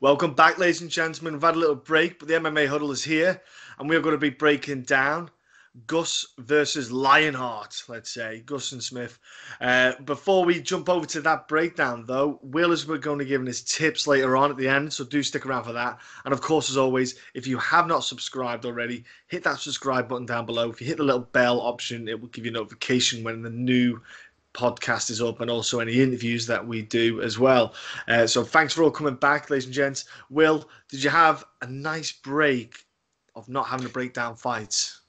Welcome back, ladies and gentlemen. We've had a little break, but the MMA Huddle is here, and we're going to be breaking down Gus versus Lionheart, let's say, Gus and Smith. Before we jump over to that breakdown, though, Will is going to give his tips later on at the end, so do stick around for that. And of course, as always, if you have not subscribed already, hit that subscribe button down below. If you hit the little bell option, it will give you a notification when the new podcast is up, and also any interviews that we do as well. So thanks for all coming back, ladies and gents. Will, did you have a nice break of not having to break down fights?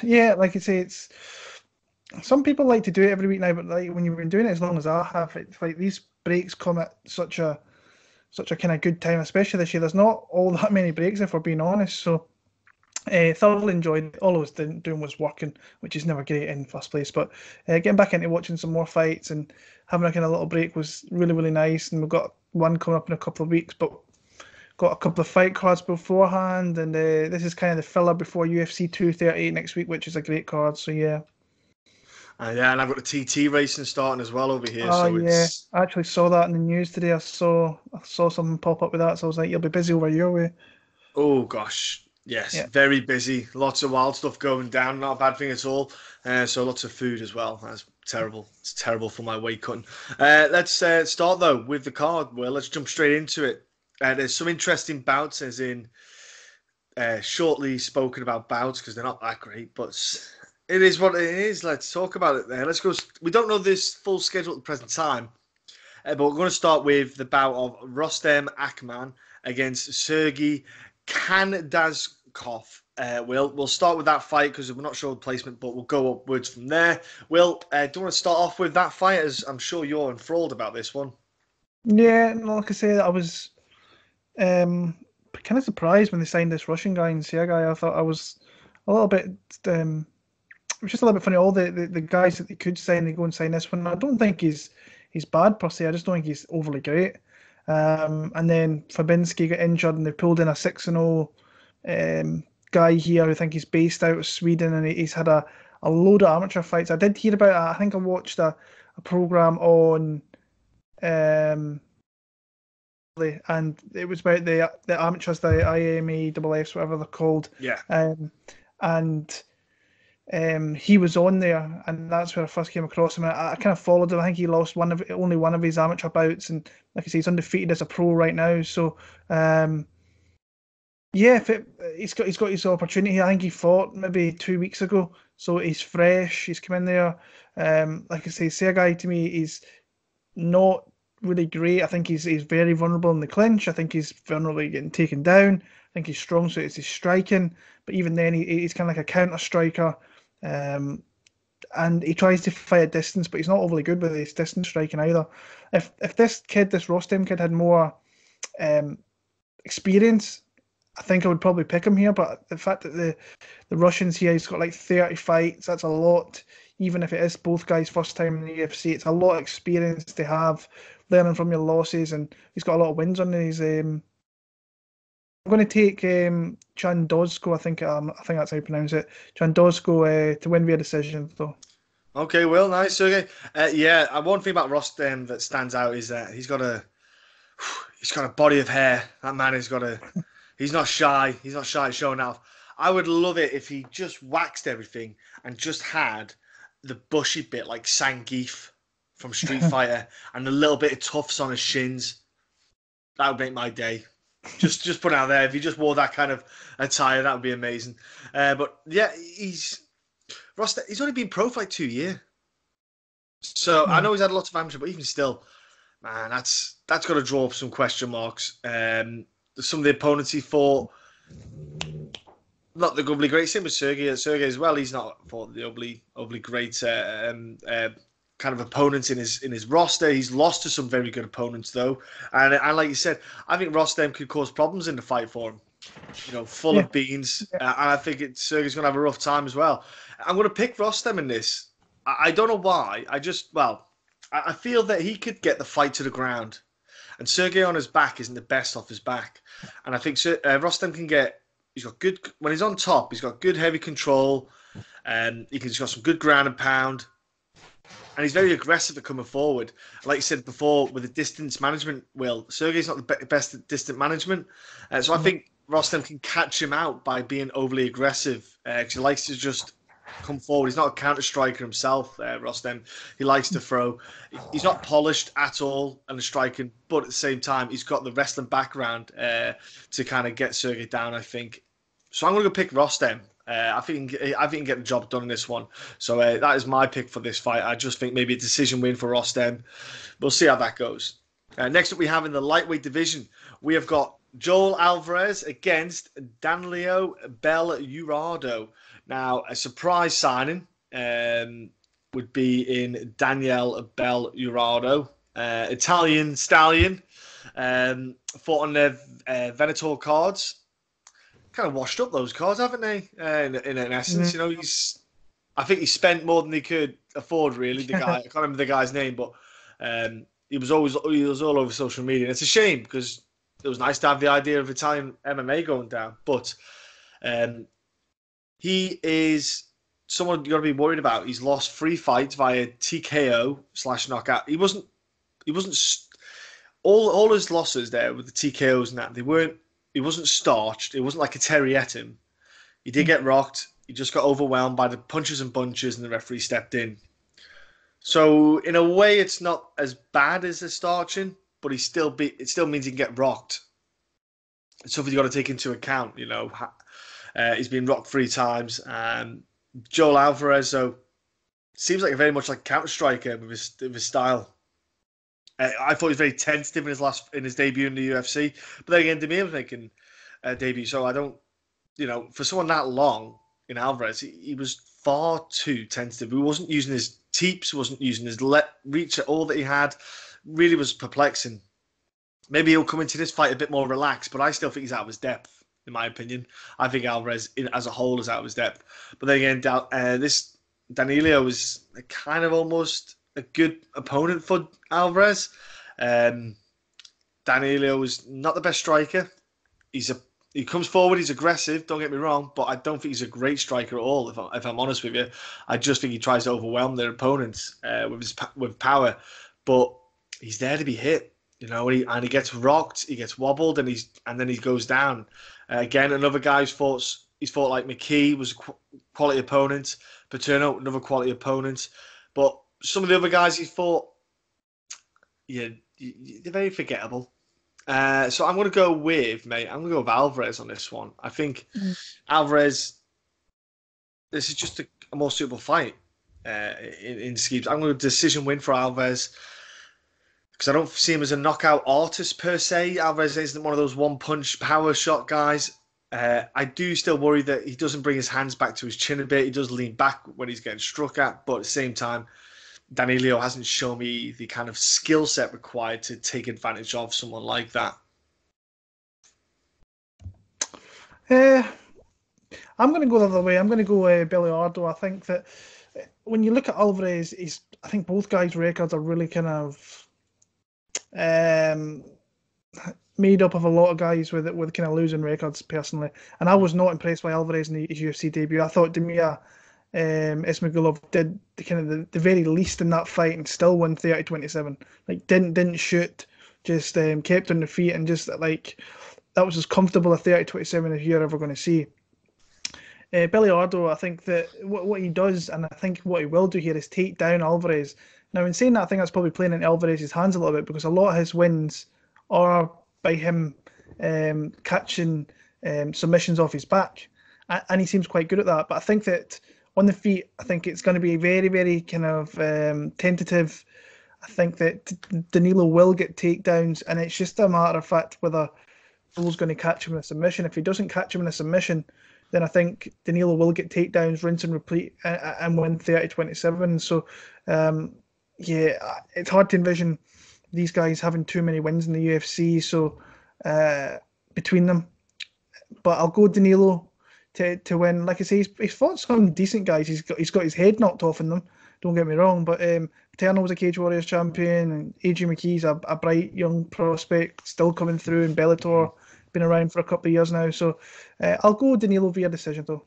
Yeah, like I say, it's some people like to do it every week now, but like when you've been doing it as long as I have, it's like these breaks come at such a kind of good time, especially this year. There's not all that many breaks, if we're being honest. So thoroughly enjoyed it. All I was doing was working, which is never great in first place. But getting back into watching some more fights and having a kind of little break was really, really nice. And we've got one coming up in a couple of weeks, but got a couple of fight cards beforehand. And this is kind of the filler before UFC 238 next week, which is a great card. So yeah. Yeah, and I've got the TT racing starting as well over here. Oh so yeah, it's... I actually saw that in the news today. I saw something pop up with that, so I was like, you'll be busy over your way. Oh gosh, yes, Yeah. very busy. Lots of wild stuff going down. Not a bad thing at all. So lots of food as well. That's terrible. It's terrible for my weight cutting. Let's start though with the card. Well, let's jump straight into it. There's some interesting bouts, as in shortly spoken about bouts, because they're not that great, but it is what it is. Let's talk about it there. Let's go. We don't know this full schedule at the present time, but we're going to start with the bout of Rostem Akman against Sergey Khandozhko. We'll start with that fight because we're not sure the placement, but we'll go upwards from there. Will, do you want to start off with that fight, as I'm sure you're enthralled about this one? Yeah, like I say, I was kind of surprised when they signed this Russian guy in Sergey. I thought I was a little bit. It was just a little bit funny. All the guys that they could sign, they go and sign this one. I don't think he's bad per se. I just don't think he's overly great. And then Fabinski got injured, and they pulled in a 6-0 guy here. I think he's based out of Sweden, and he's had a load of amateur fights. I did hear about it. I think I watched a program on. And it was about the amateurs, the IMAFFs, whatever they're called. Yeah. And he was on there, and that's where I first came across him. I kind of followed him. I think he lost only one of his amateur bouts, and like I say, he's undefeated as a pro right now. So, yeah, he's got his opportunity. I think he fought maybe 2 weeks ago, so he's fresh. He's come in there. Like I say, Sergey to me is not really great. I think he's very vulnerable in the clinch. I think he's vulnerable getting taken down. I think he's strong, so it's his striking. But even then, he's kind of like a counter striker. And he tries to fight at distance, but he's not overly good with his distance striking either. If this Rostem kid had more experience, I think I would probably pick him here. But the fact that the Russians here, he's got like 30 fights, that's a lot. Even if it is both guys' first time in the UFC, it's a lot of experience to have, learning from your losses, and he's got a lot of wins on his. I'm going to take Khandozhko. I think that's how you pronounce it. Khandozhko to win via decision, though. Okay, well, nice. Okay, yeah. One thing about Rostem that stands out is that he's got a body of hair. That man has got a. He's not shy. He's not shy at showing off. I would love it if he just waxed everything and just had the bushy bit like Zangief from Street Fighter and a little bit of tufts on his shins. That would make my day. Just put it out there. If he just wore that kind of attire, that would be amazing. But yeah, he's only been pro for like 2 years. So I know he's had lots of amateur, but even still, man, that's got to draw up some question marks. Some of the opponents he fought, not the overly great. Same with Sergey. Sergey as well. He's not fought the overly great kind of opponents in his roster. He's lost to some very good opponents though, and like you said, I think Rostem could cause problems in the fight for him. You know, full of beans, and I think Sergey's going to have a rough time as well. I'm going to pick Rostem in this. I don't know why. I feel that he could get the fight to the ground, and Sergey on his back isn't the best off his back, and I think Rostem can get. He's got good when he's on top. He's got good heavy control, and he's got some good ground and pound. And he's very aggressive at coming forward. Like you said before, with the distance management, Sergey's not the best at distance management. So I think Rostem can catch him out by being overly aggressive. Because he likes to just come forward. He's not a counter striker himself, Rostem. He likes to throw. He's not polished at all and striking, but at the same time, he's got the wrestling background to kind of get Sergey down, I think. So I'm going to go pick Rostem. I think he can get the job done in this one. So that is my pick for this fight. I just think maybe a decision win for Rostem. We'll see how that goes. Next up, we have in the lightweight division, we have got Joel Alvarez against Danilo Belluardo. Now, a surprise signing would be in Daniel Belluardo, Italian stallion, fought on their Venator cards. Kind of washed up those cards, haven't they? In essence, you know, I think he spent more than he could afford. Really, the guy. I can't remember the guy's name, but he was all over social media. And it's a shame because it was nice to have the idea of Italian MMA going down, but he is someone you got to be worried about. He's lost 3 fights via TKO/knockout. He wasn't. All his losses there with the TKOs and that they weren't. He wasn't starched. It wasn't like a Terry Etim. He did get rocked. He just got overwhelmed by the punches and bunches, and the referee stepped in. So in a way, it's not as bad as the starching, but it still means he can get rocked. It's something you got to take into account. You know, he's been rocked 3 times. Joel Alvarez, though, seems like very much like a counter striker with his style. I thought he was very tentative in his debut in the UFC, but then again, Damir was making a debut, so I don't, for someone that long in Alvarez, he was far too tentative. He wasn't using his teeps, wasn't using his reach at all that he had. Really was perplexing. Maybe he'll come into this fight a bit more relaxed, but I still think he's out of his depth, in my opinion. I think Alvarez as a whole is out of his depth. But then again, this Danilo is kind of almost a good opponent for Alvarez. Danilo is not the best striker. He comes forward, he's aggressive, don't get me wrong, but I don't think he's a great striker at all, if I'm honest with you. I just think he tries to overwhelm their opponents with power. But he's there to be hit, and he gets rocked, he gets wobbled, and then he goes down. Again, another guy he's fought like McKee, was a quality opponent. Paterno, another quality opponent. But some of the other guys he fought, they're very forgettable. So I'm going to go with Alvarez on this one. I think Alvarez, this is just a more suitable fight in schemes. I'm going to decision win for Alvarez because I don't see him as a knockout artist per se. Alvarez isn't one of those one-punch power shot guys. I do still worry that he doesn't bring his hands back to his chin a bit. He does lean back when he's getting struck at, but at the same time, Danilo hasn't shown me the kind of skill set required to take advantage of someone like that. I'm going to go the other way. I'm going to go Belluardo. I think that when you look at Alvarez, I think both guys' records are really kind of made up of a lot of guys with kind of losing records personally. And I was not impressed by Alvarez in his UFC debut. I thought Damir Ismagulov did the very least in that fight and still won 30-27. Like didn't shoot, just kept on the feet and just like that was as comfortable a 30-27 as you're ever going to see. Belluardo, I think that what he does, and I think what he will do here, is take down Alvarez. Now, in saying that, I think that's probably playing in Alvarez's hands a little bit because a lot of his wins are by him catching submissions off his back, and he seems quite good at that. But I think that on the feet, I think it's going to be very, very kind of tentative. I think that Danilo will get takedowns, and it's just a matter of fact whether Bull's going to catch him in a submission. If he doesn't catch him in a submission, then I think Danilo will get takedowns, rinse and repeat, and win 30-27. So, it's hard to envision these guys having too many wins in the UFC. So, between them, but I'll go Danilo to win. Like I say, he's fought some decent guys. He's got his head knocked off in them. Don't get me wrong, but Paterno was a Cage Warriors champion, and AJ McKee's a bright young prospect still coming through in Bellator. Been around for a couple of years now, so I'll go Danilo via decision though.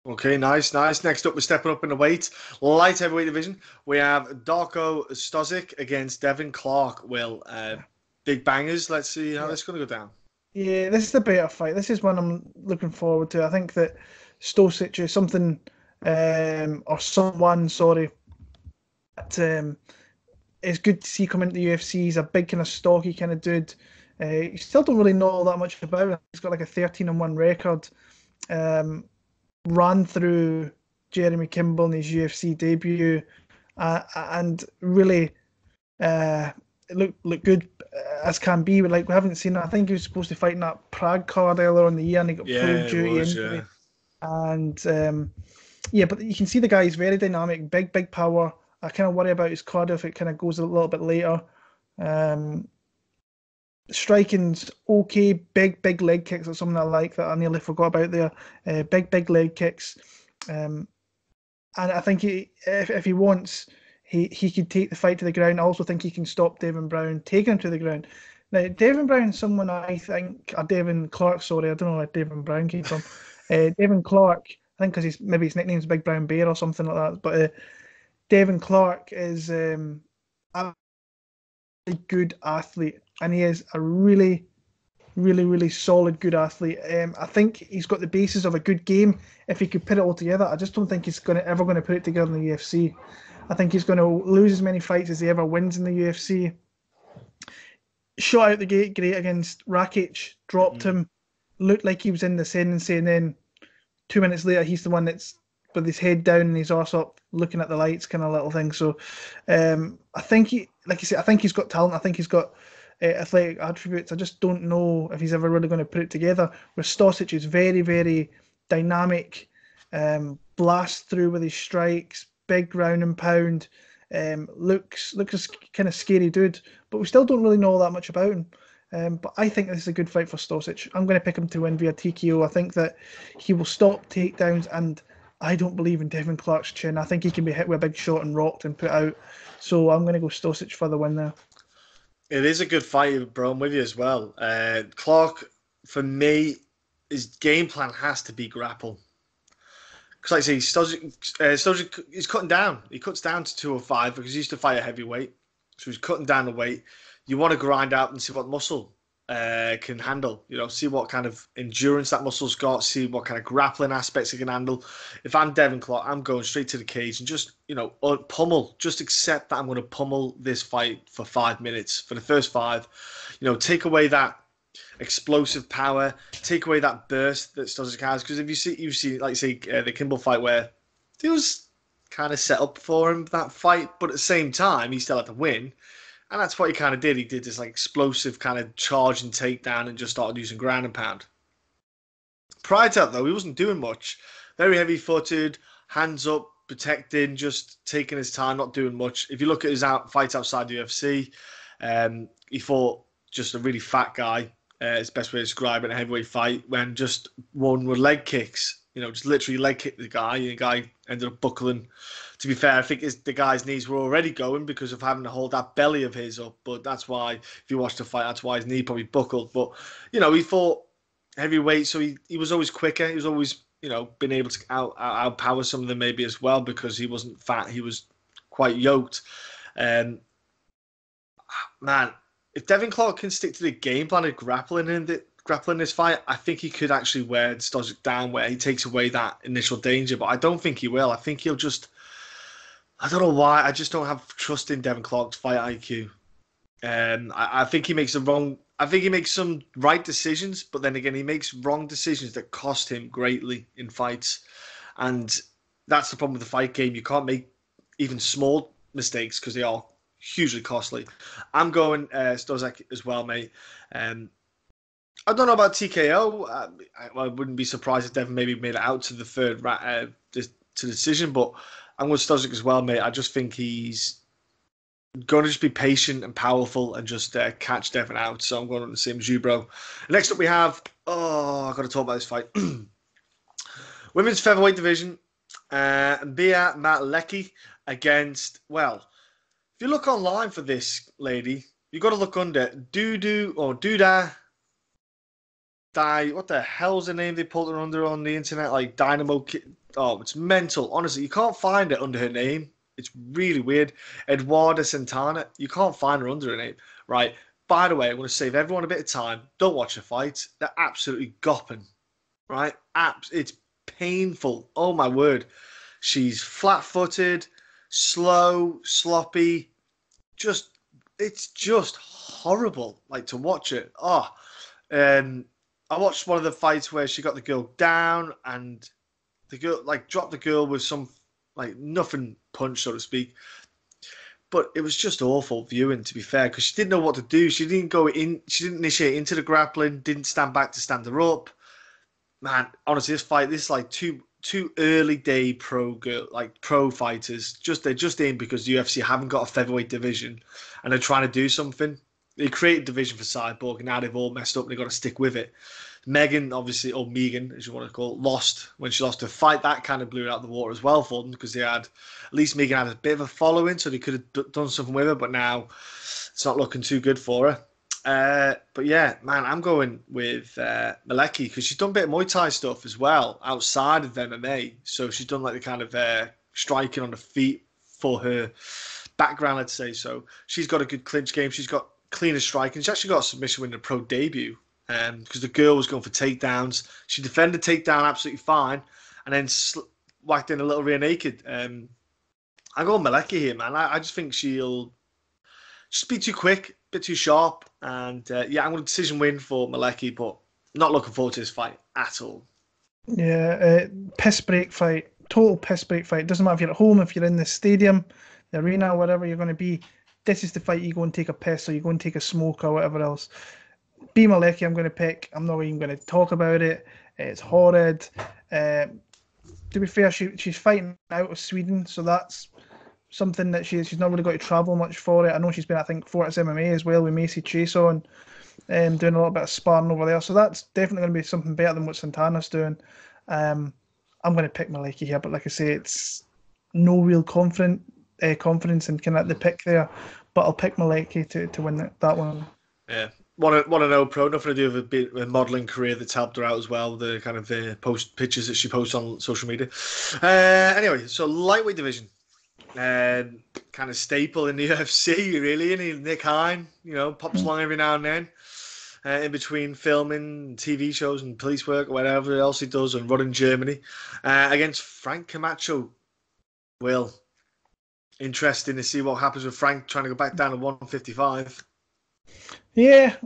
Okay, nice. Next up, we're stepping up in the weight. Light heavyweight division. We have Darko Stozic against Devin Clark. Will, big bangers. Let's see how this is going to go down. Yeah, this is the better fight. This is one I'm looking forward to. I think that Stosic is something, or someone, sorry, that it's good to see come into the UFC. He's a big kind of stocky kind of dude. You still don't really know that much about him. He's got like a 13-1 record. Ran through Jeremy Kimball in his UFC debut, and really looked good as can be. But like we haven't seen. I think he was supposed to fight in that Prague card earlier in the year, and he got full duty injury. Yeah. And but you can see the guy is very dynamic, big power. I kind of worry about his cardio if it kind of goes a little bit later. Striking's okay, big leg kicks are something I like that I nearly forgot about there. Big leg kicks, and I think if he wants, he could take the fight to the ground. I also think he can stop Devin Brown taking him to the ground. Now, Devin Brown's someone I think, Devin Clark, sorry, I don't know where Devin Brown came from. Devin Clark, I think because maybe his nickname's Big Brown Bear or something like that. But Devin Clark is a good athlete, and he is a really solid good athlete. I think he's got the basis of a good game if he could put it all together. I just don't think he's ever going to put it together in the UFC. I think he's going to lose as many fights as he ever wins in the UFC. Shot out the gate great against Rakic, dropped him, looked like he was in the ascendancy, and then 2 minutes later he's the one that's with his head down and his arse up, looking at the lights, kind of little thing. So I think like you said, I think he's got talent. I think he's got athletic attributes. I just don't know if he's ever really going to put it together. Where Stosic is very dynamic, blast through with his strikes, big ground and pound, looks a kind of scary dude, but we still don't really know that much about him. But I think this is a good fight for Stosic. I'm going to pick him to win via TKO. I think that he will stop takedowns, and I don't believe in Devin Clark's chin. I think he can be hit with a big shot and rocked and put out. So I'm going to go Stosic for the win there. It is a good fight, bro. I'm with you as well. Clark, for me, his game plan has to be grapple. Because, like I say, Stozic is cutting down. He cuts down to 205 because he used to fight a heavyweight. So he's cutting down the weight. You want to grind out and see what muscle can handle. See what kind of endurance that muscle's got. See what kind of grappling aspects it can handle. If I'm Devin Clark, I'm going straight to the cage and just, pummel. Just accept that I'm going to pummel this fight for 5 minutes. For the first 5, take away that explosive power, take away that burst that Stozic has. Because if you see, like say, the Kimball fight where it was kind of set up for him, that fight, but at the same time, he still had to win. And that's what he kind of did. He did this like explosive kind of charge and takedown and just started using ground and pound. Prior to that, though, he wasn't doing much. Very heavy-footed, hands up, protecting, just taking his time, not doing much. If you look at his fights outside the UFC, he fought just a really fat guy. It's the best way to describe it in a heavyweight fight, when just won with leg kicks. Just literally leg kicked the guy, and the guy ended up buckling. To be fair, I think the guy's knees were already going because of having to hold that belly of his up. But that's why, if you watch the fight, that's why his knee probably buckled. But, he fought heavyweight, so he was always quicker. He was always, been able to outpower some of them maybe as well because he wasn't fat. He was quite yoked. Man, if Devin Clark can stick to the game plan of grappling this fight, I think he could actually wear Stozic down where he takes away that initial danger. But I don't think he will. I think he'll just... I don't know why. I just don't have trust in Devin Clark's fight IQ. I think he makes some right decisions, but then again, he makes wrong decisions that cost him greatly in fights. And that's the problem with the fight game. You can't make even small mistakes because they are hugely costly. I'm going Stozic as well, mate. I don't know about TKO. I wouldn't be surprised if Devin maybe made it out to the third to decision, but I'm going Stozic as well, mate. I just think he's going to just be patient and powerful and just catch Devin out. So I'm going on the same as you, bro. Next up we have... I've got to talk about this fight. Women's featherweight division. Bia Malecki against... Well, if you look online for this lady, you've got to look under Duda... What the hell's the name they pulled her under on the internet? Like Dynamo Oh, it's mental. Honestly, you can't find it under her name. It's really weird. Eduarda Santana. You can't find her under her name. Right. By the way, I want to save everyone a bit of time. Don't watch the fights. They're absolutely gopping. Right? It's painful. Oh my word. She's flat-footed, slow, sloppy. It's just horrible. Like to watch it. Oh, I watched one of the fights where she got the girl down and the girl like dropped the girl with some like nothing punch, so to speak. But it was just awful viewing, to be fair, because she didn't know what to do. She didn't go in. She didn't initiate into the grappling. Didn't stand back to stand her up. Man, honestly, this is like two early day pro fighters. They're just in because the UFC haven't got a featherweight division, and they're trying to do something. They created a division for Cyborg, and now they've all messed up, and they've got to stick with it. Megan, obviously, or Megan, as you want to call it, lost when she lost her fight. That kind of blew it out of the water as well for them because at least Megan had a bit of a following, so they could have done something with her, but now it's not looking too good for her. But yeah, man, I'm going with Malecki because she's done a bit of Muay Thai stuff as well outside of MMA. So she's done like the kind of striking on the feet for her background, let's say. So she's got a good clinch game. She's got cleaner striking. She's actually got a submission win in a pro debut. Because the girl was going for takedowns. She defended takedown absolutely fine and then whacked in a little rear naked. I go Malecki here, man. I just think she'll just be too quick, a bit too sharp. And yeah, I'm going to decision win for Malecki, but not looking forward to this fight at all. Yeah, piss break fight. Total piss break fight. Doesn't matter if you're at home, if you're in the stadium, the arena, wherever you're going to be. This is the fight you go and take a piss or you go and take a smoke or whatever else. B. Malecki, I'm going to pick. I'm not even going to talk about it. It's horrid. To be fair, she's fighting out of Sweden, so that's something that she's not really got to travel much for it. I know she's been, I think, Fortis MMA as well with Macy Chase on, doing a little bit of sparring over there. So that's definitely going to be something better than what Santana's doing. I'm going to pick Malecki here, but like I say, it's no real confidence in kind of the pick there. But I'll pick Malecki to win that one. Yeah. Want to know pro, nothing to do with a modelling career that's helped her out as well, the kind of post pictures that she posts on social media. Anyway, so lightweight division. Kind of staple in the UFC, really, isn't he? Nick Hein, pops along every now and then. In between filming TV shows and police work or whatever else he does and running Germany. Against Frank Camacho. Will. Interesting to see what happens with Frank trying to go back down to 155. Yeah,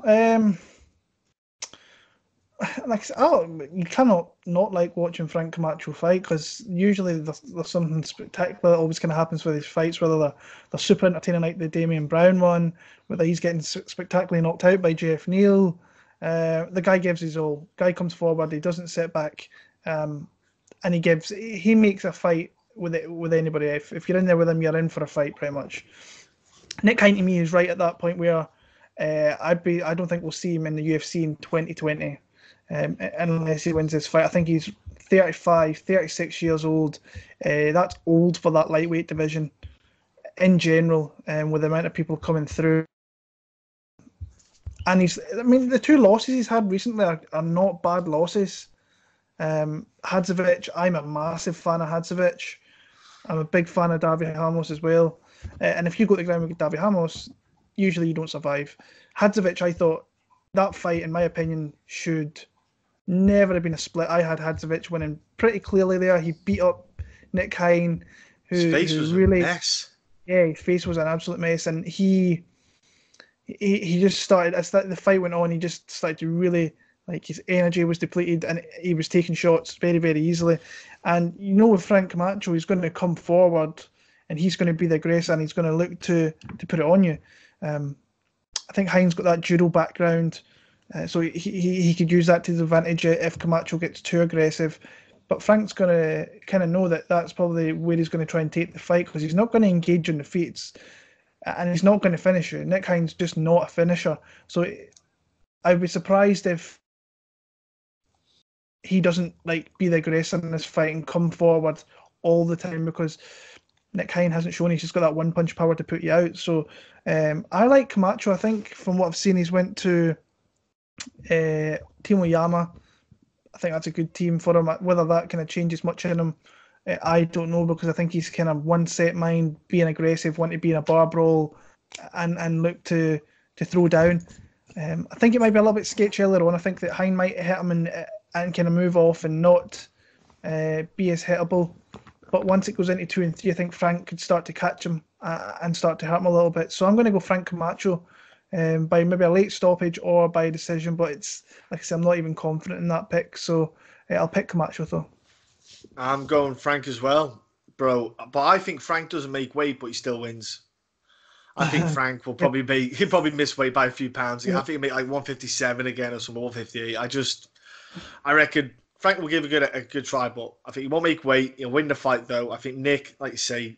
like you cannot not like watching Frank Camacho fight because usually there's something spectacular that always kind of happens with these fights, whether they're super entertaining like the Damian Brown one, whether he's getting spectacularly knocked out by Jeff Neal. The guy gives his all. Guy comes forward, he doesn't sit back, and he makes a fight with anybody. If you're in there with him, you're in for a fight pretty much. Nick Hein to me is right at that point where. I don't think we'll see him in the UFC in 2020 unless he wins this fight. I think he's 35, 36 years old. That's old for that lightweight division in general, with the amount of people coming through. And the two losses he's had recently are not bad losses. Hadzovic, I'm a massive fan of Hadzovic. I'm a big fan of Davi Ramos as well. And if you go to the ground with Davi Ramos, usually you don't survive. Hadzovic, I thought that fight, in my opinion, should never have been a split. I had Hadzovic winning pretty clearly there. He beat up Nick Hein, his face was really a mess. Yeah, his face was an absolute mess, and he just started. As the fight went on, he just started to really his energy was depleted, and he was taking shots very, very easily. And with Frank Camacho, he's going to come forward, and he's going to be the aggressor, and he's going to look to put it on you. I think Hein's got that judo background, so he could use that to his advantage if Camacho gets too aggressive. But Frank's going to kind of know that that's probably where he's going to try and take the fight because he's not going to engage in the feats and he's not going to finish you. Nick Hein's just not a finisher. So I'd be surprised if he doesn't be the aggressor in this fight and come forward all the time because Nick Hein hasn't shown he's just got that one punch power to put you out. So I like Camacho. I think from what I've seen, he's went to Timo Yama. I think that's a good team for him. Whether that kind of changes much in him, I don't know, because I think he's kind of one set mind, being aggressive, wanting to be in a bar brawl, and look to throw down. I think it might be a little bit sketchy earlier on. I think that Hein might hit him and kind of move off and not be as hittable. But once it goes into 2 and 3, I think Frank could start to catch him and start to hurt him a little bit. So I'm going to go Frank Camacho by maybe a late stoppage or by decision. But it's, like I said, I'm not even confident in that pick. So I'll pick Camacho, though. I'm going Frank as well, bro. But I think Frank doesn't make weight, but he still wins. I think Frank will probably he'll probably miss weight by a few pounds. I think he'll make like 157 again or some 158. I reckon Frank will give a good try, but I think he won't make weight. He'll win the fight though. I think Nick, like you say,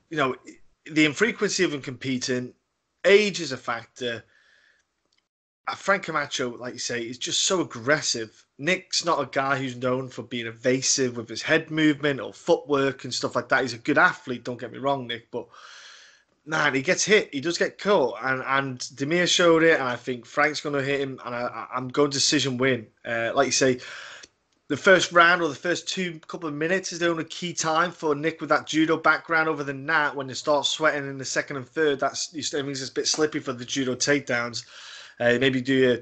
the infrequency of him competing, age is a factor. Frank Camacho, like you say, is just so aggressive. Nick's not a guy who's known for being evasive with his head movement or footwork and stuff like that. He's a good athlete, don't get me wrong, Nick, but man, he gets hit. He does get caught, and Damir showed it, and I think Frank's going to hit him, and I'm going decision win. Like you say, the first round or the first couple of minutes is the only key time for Nick with that judo background. Over than that, when you start sweating in the second and third, everything's a bit slippy for the judo takedowns. Maybe do your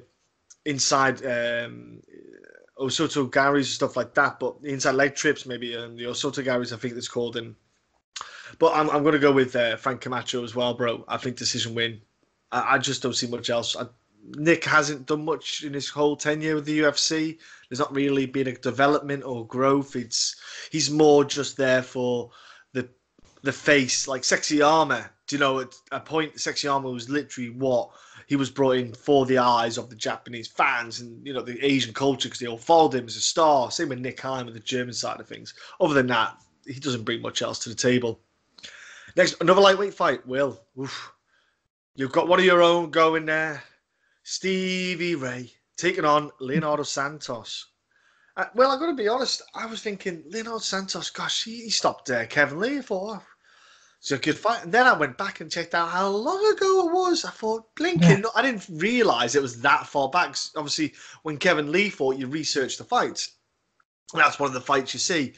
inside Osoto Garis and stuff like that, but the inside leg trips, maybe the Osoto Garis, I think it's called. But I'm going to go with Frank Camacho as well, bro. I think decision win. I just don't see much else. Nick hasn't done much in his whole tenure with the UFC. There's not really been a development or growth. He's more just there for the face, like Sexy Armor. Do you know, at a point, Sexy Armor was literally what he was brought in for the eyes of the Japanese fans and, the Asian culture, because they all followed him as a star. Same with Nick Hein with the German side of things. Other than that, he doesn't bring much else to the table. Next, another lightweight fight. Will, you've got one of your own going there. Stevie Ray taking on Leonardo Santos. Well, I've got to be honest. I was thinking Leonardo Santos, gosh, he stopped Kevin Lee. I thought, it's a good fight. And then I went back and checked out how long ago it was. I thought, blinking. I didn't realise it was that far back. Obviously, when Kevin Lee fought, you research the fights. And that's one of the fights you see.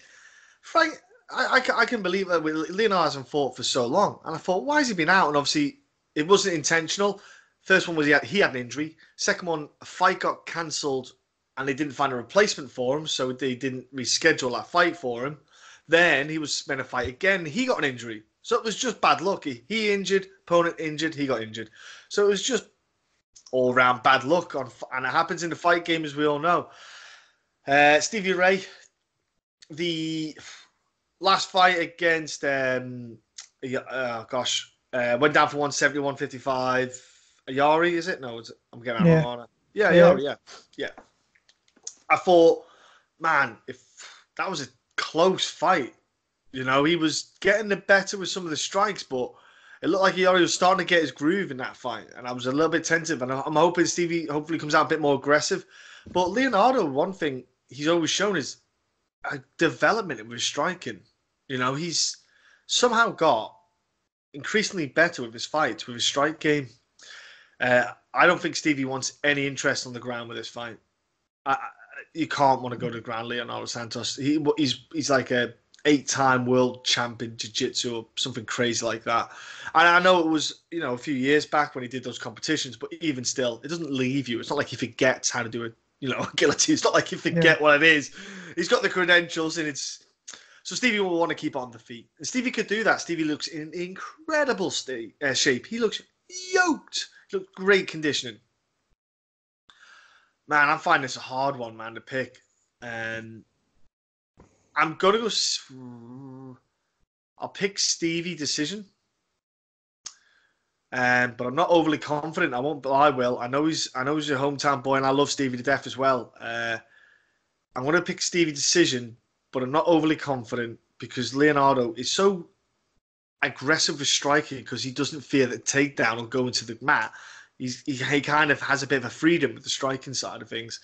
Frank, I can believe that Leonardo hasn't fought for so long. And I thought, why has he been out? And obviously, it wasn't intentional. First one was he had an injury. Second one, a fight got cancelled and they didn't find a replacement for him. So they didn't reschedule that fight for him. Then he was meant to fight again. He got an injury. So it was just bad luck. He injured, opponent injured, he got injured. So it was just all round bad luck. And it happens in the fight game, as we all know. Stevie Ray, the last fight against, went down for 170, 155. Ayari, is it? No, I'm getting that wrong. Yeah, Ayari, yeah. I thought, man, if that was a close fight. He was getting the better with some of the strikes, but it looked like he already was starting to get his groove in that fight. And I was a little bit tentative. And I'm hoping Stevie hopefully comes out a bit more aggressive. But Leonardo, one thing he's always shown is a development with his striking. He's somehow got increasingly better with his fights, with his strike game. I don't think Stevie wants any interest on the ground with this fight. You can't want to go to the ground, Leonardo Santos. He's like a 8-time world champion jiu-jitsu or something crazy like that. And I know it was, a few years back when he did those competitions, but even still, it doesn't leave you. It's not like he forgets how to do it, a guillotine. It's not like he forget what it is. He's got the credentials, and so Stevie will want to keep on the feet. And Stevie could do that. Stevie looks in incredible shape. He looks yoked. He looks great conditioning. Man, I'm finding this a hard one, man, to pick. I'm going to go... I'll pick Stevie decision. But I'm not overly confident. I won't, but I will. I know he's your hometown boy, and I love Stevie to death as well. I'm going to pick Stevie decision, but I'm not overly confident because Leonardo is so aggressive with striking because he doesn't fear that takedown or go into the mat. He kind of has a bit of a freedom with the striking side of things.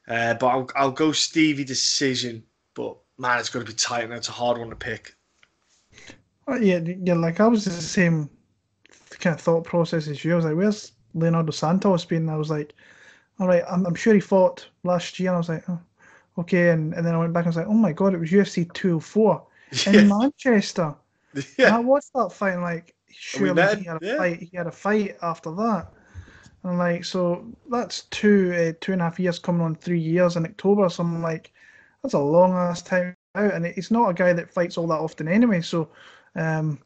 But I'll go Stevie decision. But man, it's going to be tight, and it's a hard one to pick. Yeah, like I was the same kind of thought process as you. I was like, where's Leonardo Santos been? I was like, all right, I'm sure he fought last year. And I was like, oh, okay. And then I went back and I was like, oh my God, it was UFC 204 in Yeah, Manchester. And yeah. I watched that fight and like, And we surely met he him. had a Yeah. fight. He had a fight after that. And like, so that's 2.5 years coming on 3 years in October. So I'm like, that's a long ass time out. And he's not a guy that fights all that often anyway. So, um,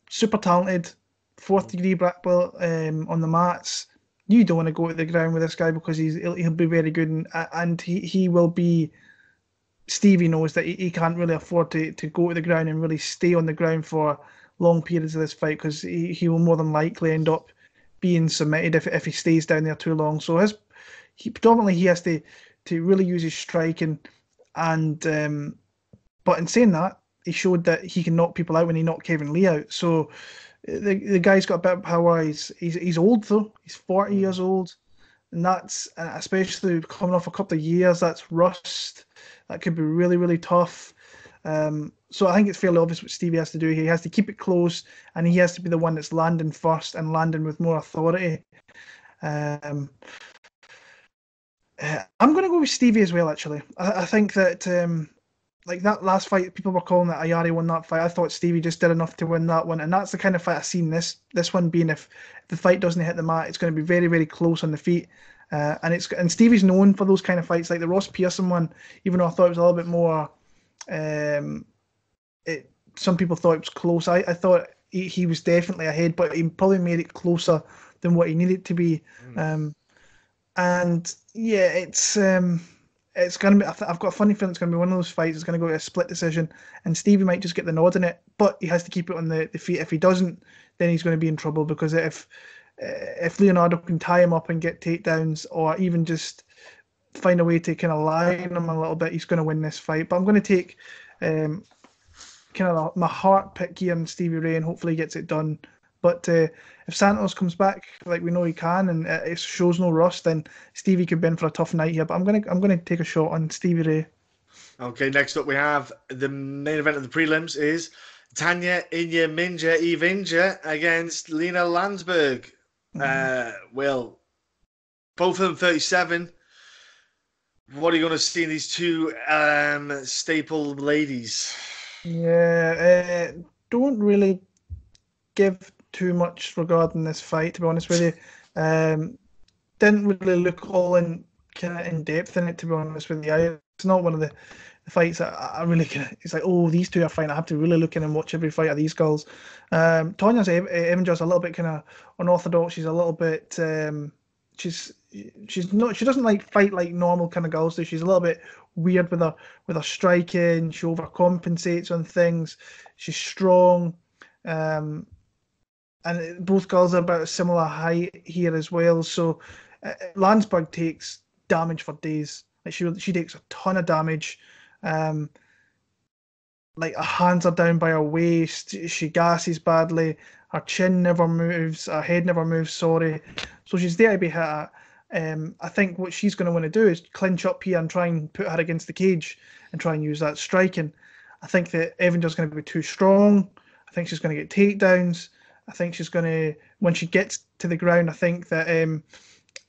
super talented, fourth Mm. degree black belt on the mats. You don't want to go to the ground with this guy because he'll be very good and he will be. Stevie knows that he can't really afford to go to the ground and really stay on the ground for long periods of this fight because he will more than likely end up being submitted if he stays down there too long. So predominantly he has to really use his striking and but in saying that, he showed that he can knock people out when he knocked Kevin Lee out. So the guy's got a bit of power. He's old though. He's 40 Mm. years old, and that's especially coming off a couple of years. That's rust. That could be really really tough. So I think it's fairly obvious what Stevie has to do. He has to keep it close, and he has to be the one that's landing first and landing with more authority. Um, I'm going to go with Stevie as well. Actually, I think that like that last fight, people were calling that Ayari won that fight. I thought Stevie just did enough to win that one, and that's the kind of fight I've seen this one being. If the fight doesn't hit the mat, it's going to be very very close on the feet. And Stevie's known for those kind of fights, like the Ross Pearson one. Even though I thought it was a little bit more, um, some people thought it was close. I thought he was definitely ahead, but he probably made it closer than what he needed to be. Mm. Um, and yeah, it's gonna be. I've got a funny feeling it's gonna be one of those fights. It's gonna go to a split decision, and Stevie might just get the nod in it, but he has to keep it on the feet. If he doesn't, then he's going to be in trouble because if Leonardo can tie him up and get takedowns, or even just find a way to kind of line him a little bit, he's going to win this fight. But I'm going to take um, kind of my heart pick here on Stevie Ray, and hopefully he gets it done. But if Santos comes back like we know he can, and it shows no rust, then Stevie could be in for a tough night here. But I'm gonna take a shot on Stevie Ray. Okay, next up we have the main event of the prelims is Tanya Evinger against Lina Lansberg. Mhm. Well, both of them 37. What are you going to see in these two staple ladies? Yeah, don't really give too much regarding this fight, to be honest with you. Um, didn't really look all in kind of in depth in it, to be honest with you. It's not one of the fights that I really kind of. It's like, oh, these two are fine. I have to really look in and watch every fight of these girls. Tonya's Evinger's a little bit kind of unorthodox. She's a little bit. She's she's not. She doesn't like fight like normal kind of girls do. She's a little bit weird with her striking. She overcompensates on things. She's strong. Um, and both girls are about a similar height here as well. So Lansberg takes damage for days. Like she takes a ton of damage. Um, like her hands are down by her waist. She gasses badly. Her chin never moves. Her head never moves. Sorry. So she's there to be hit at. I think what she's going to want to do is clinch up here and try and put her against the cage and try and use that striking. I think that Evanger's going to be too strong. I think she's going to get takedowns. I think she's going to, when she gets to the ground, I think that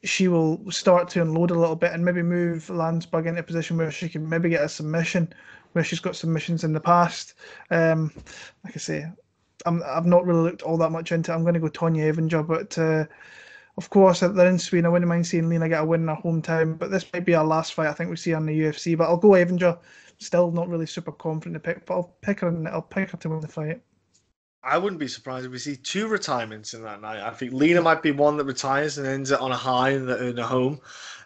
she will start to unload a little bit and maybe move Landsberg into a position where she can maybe get a submission, where she's got submissions in the past. Like I say, I've not really looked all that much into it. I'm going to go Tonya Evinger, but of course, they're in Sweden. I wouldn't mind seeing Lina get a win in her hometown, but this might be our last fight I think we see her in the UFC. But I'll go Evinger. Still not really super confident to pick, but I'll pick her to win the fight. I wouldn't be surprised if we see two retirements in that night. I think Lena might be one that retires and ends it on a high in a home.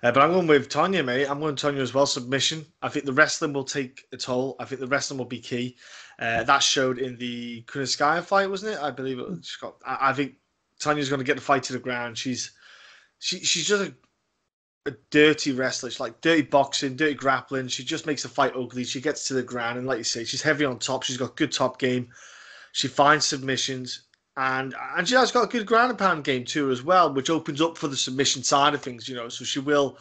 But I'm going with Tonya, mate. I'm going Tonya as well. Submission. I think the wrestling will take a toll. I think the wrestling will be key. That showed in the Kunitskaya fight, wasn't it? I believe it was. I think Tonya's going to get the fight to the ground. She's just a dirty wrestler. She's like dirty boxing, dirty grappling. She just makes the fight ugly. She gets to the ground, and like you say, she's heavy on top. She's got good top game. She finds submissions, and she has got a good ground and pound game too as well, which opens up for the submission side of things, you know. So she will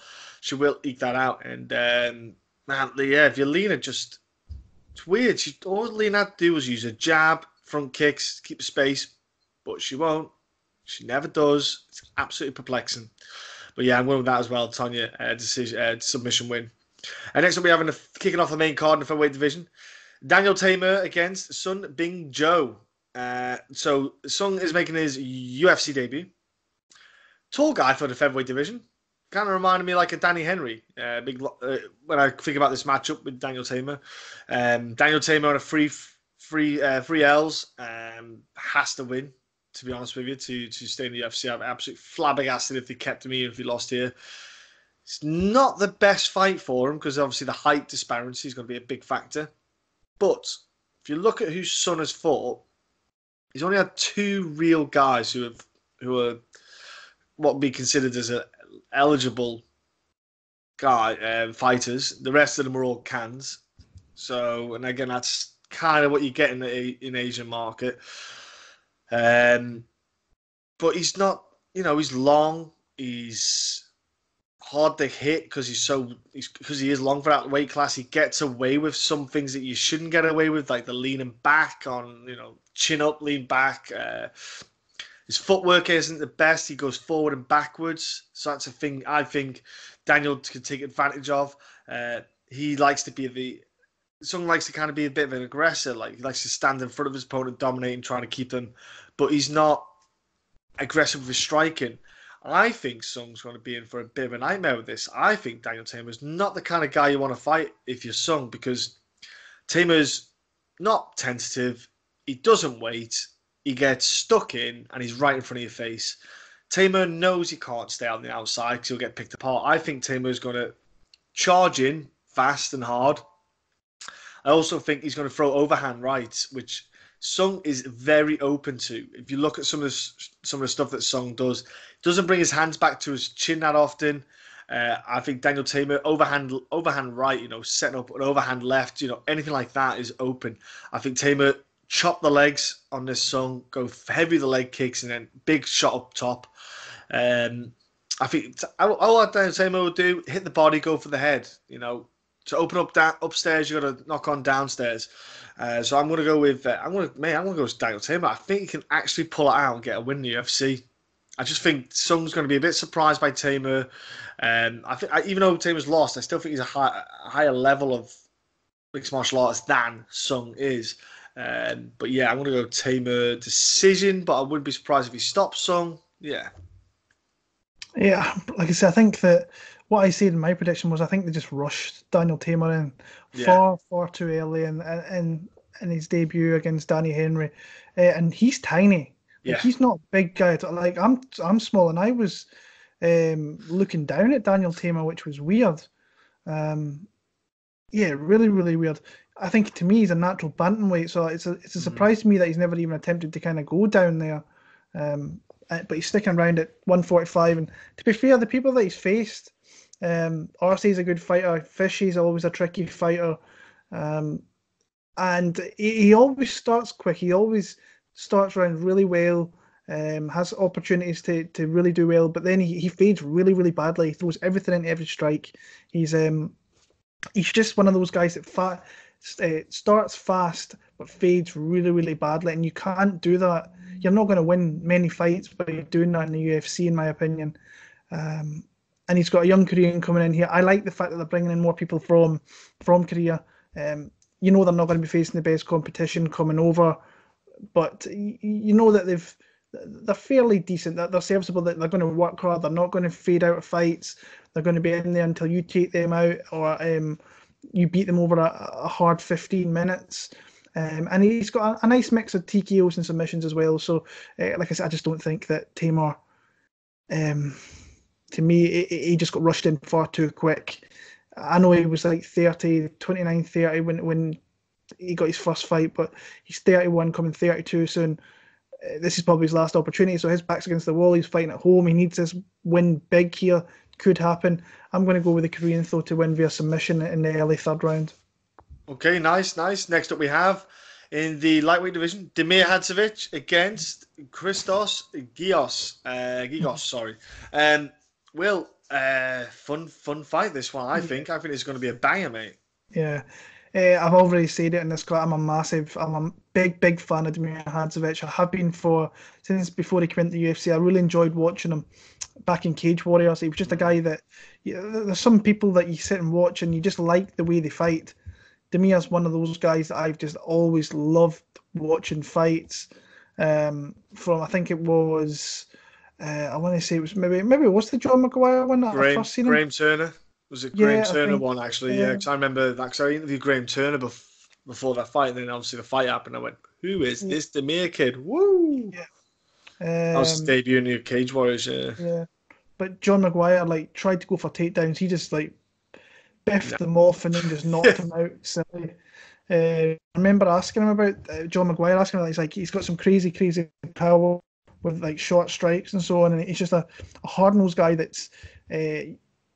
eke that out. And man, yeah, if Lena just it's weird. All Lena had to do was use a jab, front kicks, keep space, but she won't. She never does. It's absolutely perplexing. But yeah, I'm going with that as well. Tonya, submission win. And next up, we're kicking off the main card in the featherweight division. Daniel Teymur against Sun Bing Jo. So Sung is making his UFC debut. Tall guy for the featherweight division. Kind of reminded me like a Danny Henry. When I think about this matchup with Daniel Teymur. Daniel Teymur on a free L's has to win. To be honest with you, to stay in the UFC, I'm absolutely flabbergasted if they kept him here, if he lost here. It's not the best fight for him because obviously the height disparity is going to be a big factor. But if you look at who Sun has fought, he's only had 2 real guys who are what would be considered as eligible fighters. The rest of them are all cans. So, and again, that's kind of what you get in the Asian market. But he's not, he's long. He's hard to hit because he is long for that weight class. He gets away with some things that you shouldn't get away with, like the leaning back on, chin up, lean back. His footwork isn't the best. He goes forward and backwards. So that's a thing I think Daniel could take advantage of. He likes to Sung likes to kind of be a bit of an aggressor. Like, he likes to stand in front of his opponent, dominating, trying to keep them. But he's not aggressive with his striking. I think Sung's going to be in for a bit of a nightmare with this. I think Daniel Teymur is not the kind of guy you want to fight if you're Sung, because Teymur's not tentative. He doesn't wait. He gets stuck in, and he's right in front of your face. Teymur knows he can't stay on the outside because he'll get picked apart. I think Teymur's going to charge in fast and hard. I also think he's going to throw overhand rights, which Sung is very open to. If you look at some of the stuff that Sung does, doesn't bring his hands back to his chin that often. I think Daniel Teymur overhand right, setting up an overhand left, anything like that is open. I think Teymur chop the legs on this Sung, go heavy the leg kicks, and then big shot up top. I think all that Daniel Teymur will do, hit the body, go for the head. To open up upstairs, you got to knock on downstairs. So I'm going to go with I'm going to go with Daniel Teymur. I think he can actually pull it out and get a win in the UFC. I just think Sung's going to be a bit surprised by Teymur. I think even though Teymur's lost, I still think he's a higher level of mixed martial arts than Sung is. But yeah, I'm going to go Teymur decision, but I wouldn't be surprised if he stops Sung. Yeah. Yeah, like I said, I think that what I said in my prediction was I think they just rushed Daniel Teymur in far too early in his debut against Danny Henry, and he's tiny. Yeah. Like, he's not a big guy. Like I'm small, and I was looking down at Daniel Teymur, which was weird. Really, really weird. I think to me he's a natural bantamweight, so it's a surprise to me that he's never even attempted to kind of go down there. But he's sticking around at 145. And to be fair, the people that he's faced, Arcee's a good fighter. Fishy's always a tricky fighter. And he always starts quick. He always starts around really well, has opportunities to really do well. But then he fades really, really badly. He throws everything into every strike. He's just one of those guys that starts fast but fades really, really badly. And you can't do that. You're not going to win many fights by doing that in the UFC, in my opinion. And he's got a young Korean coming in here. I like the fact that they're bringing in more people from Korea. They're not going to be facing the best competition coming over, but that they're fairly decent. That they're serviceable. That they're going to work hard. They're not going to fade out of fights. They're going to be in there until you take them out or you beat them over a hard 15 minutes. And he's got a nice mix of TKOs and submissions as well. So, like I said, I just don't think that Teymur, to me, he just got rushed in far too quick. I know he was like 29, 30 when he got his first fight, but he's 31, coming 32 soon. This is probably his last opportunity. So his back's against the wall. He's fighting at home. He needs this win big here. Could happen. I'm going to go with the Korean, though, to win via submission in the early third round. Okay, nice. Next up we have, in the lightweight division, Damir Hadzovic against Christos Giagos, sorry. Fun fight this one, I think. I think it's going to be a banger, mate. Yeah. I've already said it in this class. I'm a big fan of Damir Hadzovic. I have been since before he came into the UFC. I really enjoyed watching him back in Cage Warriors. He was just a guy that, there's some people that you sit and watch and you just like the way they fight. Damir's one of those guys that I've just always loved watching fights. From I think it was, I want to say it was maybe it was the John McGuire one that I first seen him. Graham Turner. Was it Graham Turner one, actually? Yeah, because I remember that. Because I interviewed Graham Turner before that fight, and then obviously the fight happened. I went, "Who is this Damir kid?" Woo! Yeah. That was his debut in the Cage Warriors. Yeah. But John McGuire tried to go for takedowns. He just biffed them off and then just knocked him out. Silly. I remember asking him about John McGuire. Asking him, he's got some crazy power with short strikes and so on, and he's just a hard-nosed guy that's.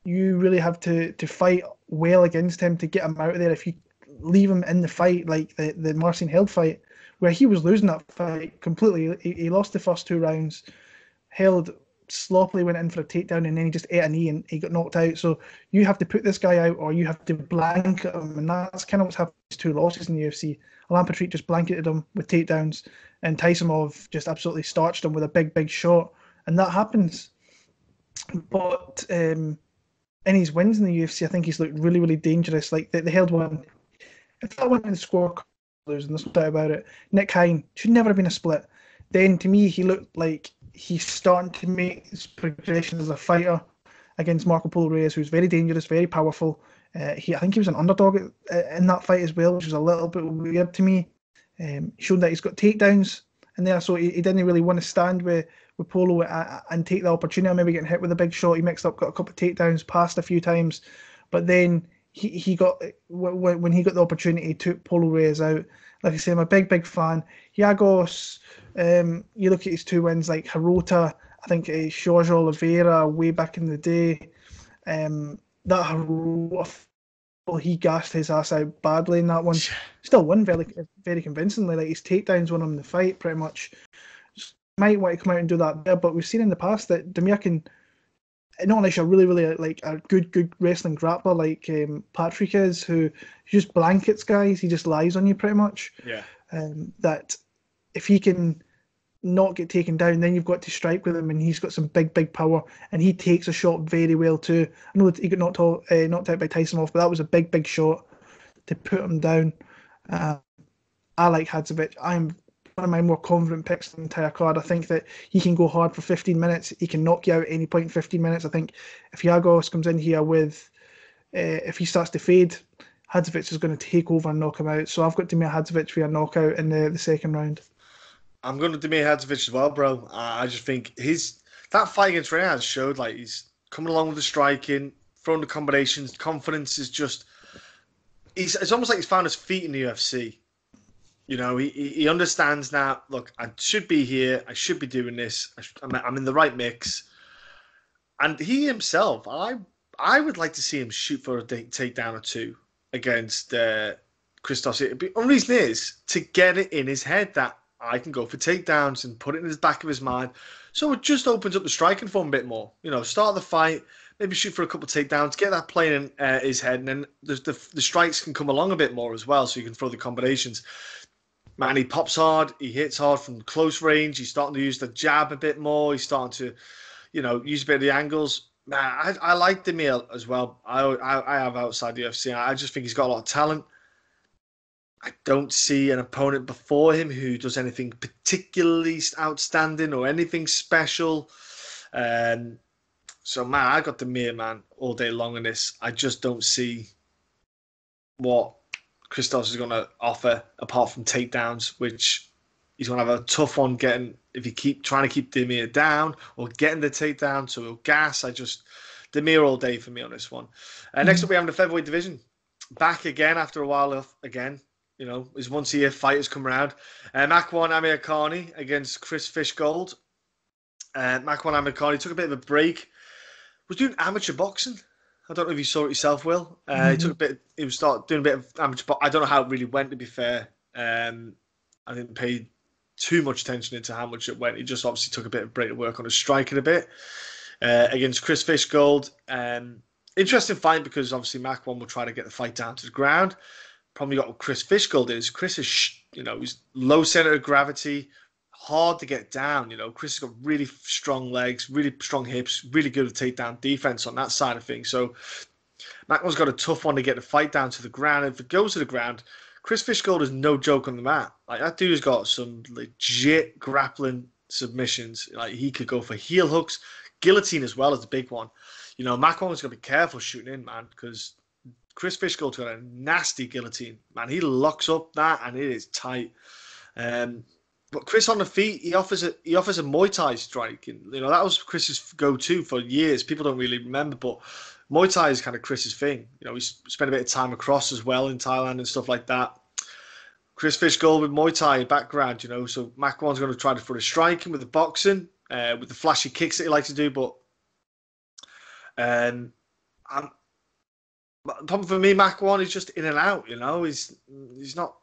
You really have to fight well against him to get him out of there. If you leave him in the fight, like the Marcin Held fight, where he was losing that fight completely, he lost the first 2 rounds. Held sloppily went in for a takedown and then he just ate a knee and he got knocked out. So you have to put this guy out or you have to blanket him, and that's kind of what's happened with his 2 losses in the UFC. Alain Patrick just blanketed him with takedowns and Tysonov just absolutely starched him with a big shot, and that happens. But in his wins in the UFC, I think he's looked really dangerous. Like the Held one, if that went in the score, losing, there's no doubt about it. Nick Hein should never have been a split. Then to me, he looked like he's starting to make his progression as a fighter against Marco Polo Reyes, who's very dangerous, very powerful. I think he was an underdog in that fight as well, which was a little bit weird to me. Showed that he's got takedowns in there, so he didn't really want to stand with Polo and take the opportunity, maybe getting hit with a big shot. He mixed up, got a couple of takedowns, passed a few times, but then he got, when he got the opportunity, he took Polo Reyes out. Like I say, I'm a big fan. Giagos, you look at his 2 wins, like Hirota, I think Jorge Oliveira way back in the day. That Hirota, he gassed his ass out badly in that one. Still won very convincingly. Like his takedowns won him the fight pretty much. Might want to come out and do that there, but we've seen in the past that Damir can, not unless you're really a good wrestling grappler like Patrick is, who just blankets guys, he just lies on you pretty much. Yeah. That if he can not get taken down, then you've got to strike with him, and he's got some big power, and he takes a shot very well too. I know that he got knocked out by Tysonov, but that was a big shot to put him down. I like Hadzovic. I'm one of my more confident picks in the entire card. I think that he can go hard for 15 minutes. He can knock you out at any point in 15 minutes. I think if Giagos comes in here with, if he starts to fade, Hadzovic is going to take over and knock him out. So I've got Damir Hadzovic for a knockout in the second round. I'm going to Damir Hadzovic as well, bro. I just think that fight against Reyes showed he's coming along with the striking, throwing the combinations. Confidence is just, it's almost like he's found his feet in the UFC. You know, he understands now, look, I should be here. I should be doing this. I'm in the right mix. And he himself, I would like to see him shoot for a takedown or 2 against Christos. The only reason is to get it in his head that I can go for takedowns and put it in his back of his mind. So it just opens up the striking for him a bit more. You know, start the fight, maybe shoot for a couple of takedowns, get that playing in his head, and then the strikes can come along a bit more as well, so you can throw the combinations. Man, he pops hard. He hits hard from close range. He's starting to use the jab a bit more. He's starting to, use a bit of the angles. Man, I like Damir as well. I have outside the UFC. I just think he's got a lot of talent. I don't see an opponent before him who does anything particularly outstanding or anything special. So, man, I got Damir, man, all day long in this. I just don't see what Christos is going to offer apart from takedowns, which he's going to have a tough one getting if you keep trying to keep Damir down or getting the takedown. So gas. Damir all day for me on this one. Next up, we have the featherweight division. Back again after a while. Again, his once a year fighters come around. Makwan Amirkhani against Chris Fishgold. Makwan Amirkhani took a bit of a break. Was doing amateur boxing. I don't know if you saw it yourself, Will. He was doing a bit of amateur boxing. I don't know how it really went, to be fair. I didn't pay too much attention into how much it went. He just obviously took a bit of break to work on his striking a bit against Chris Fishgold. Interesting fight because obviously Makwan will try to get the fight down to the ground. problem you got with Chris Fishgold is Chris is, he's low center of gravity, hard to get down. Chris has got really strong legs, really strong hips, really good at takedown defense on that side of things. So Makwan's got a tough one to get the fight down to the ground. If it goes to the ground, Chris Fishgold is no joke on the mat. Like, that dude's got some legit grappling submissions. Like, he could go for heel hooks, guillotine as well as the big one. Makwan's got to be careful shooting in, man, because Chris Fishgold's got a nasty guillotine. Man, he locks up that and it is tight. But Chris on the feet, he offers a Muay Thai strike. And, that was Chris's go-to for years. People don't really remember, but Muay Thai is kind of Chris's thing. He spent a bit of time across as well in Thailand and stuff like that. Chris Fishgold with Muay Thai background, so Makwan's going to try to put a striking with the boxing, with the flashy kicks that he likes to do. But the problem for me, Makwan is just in and out. He's not,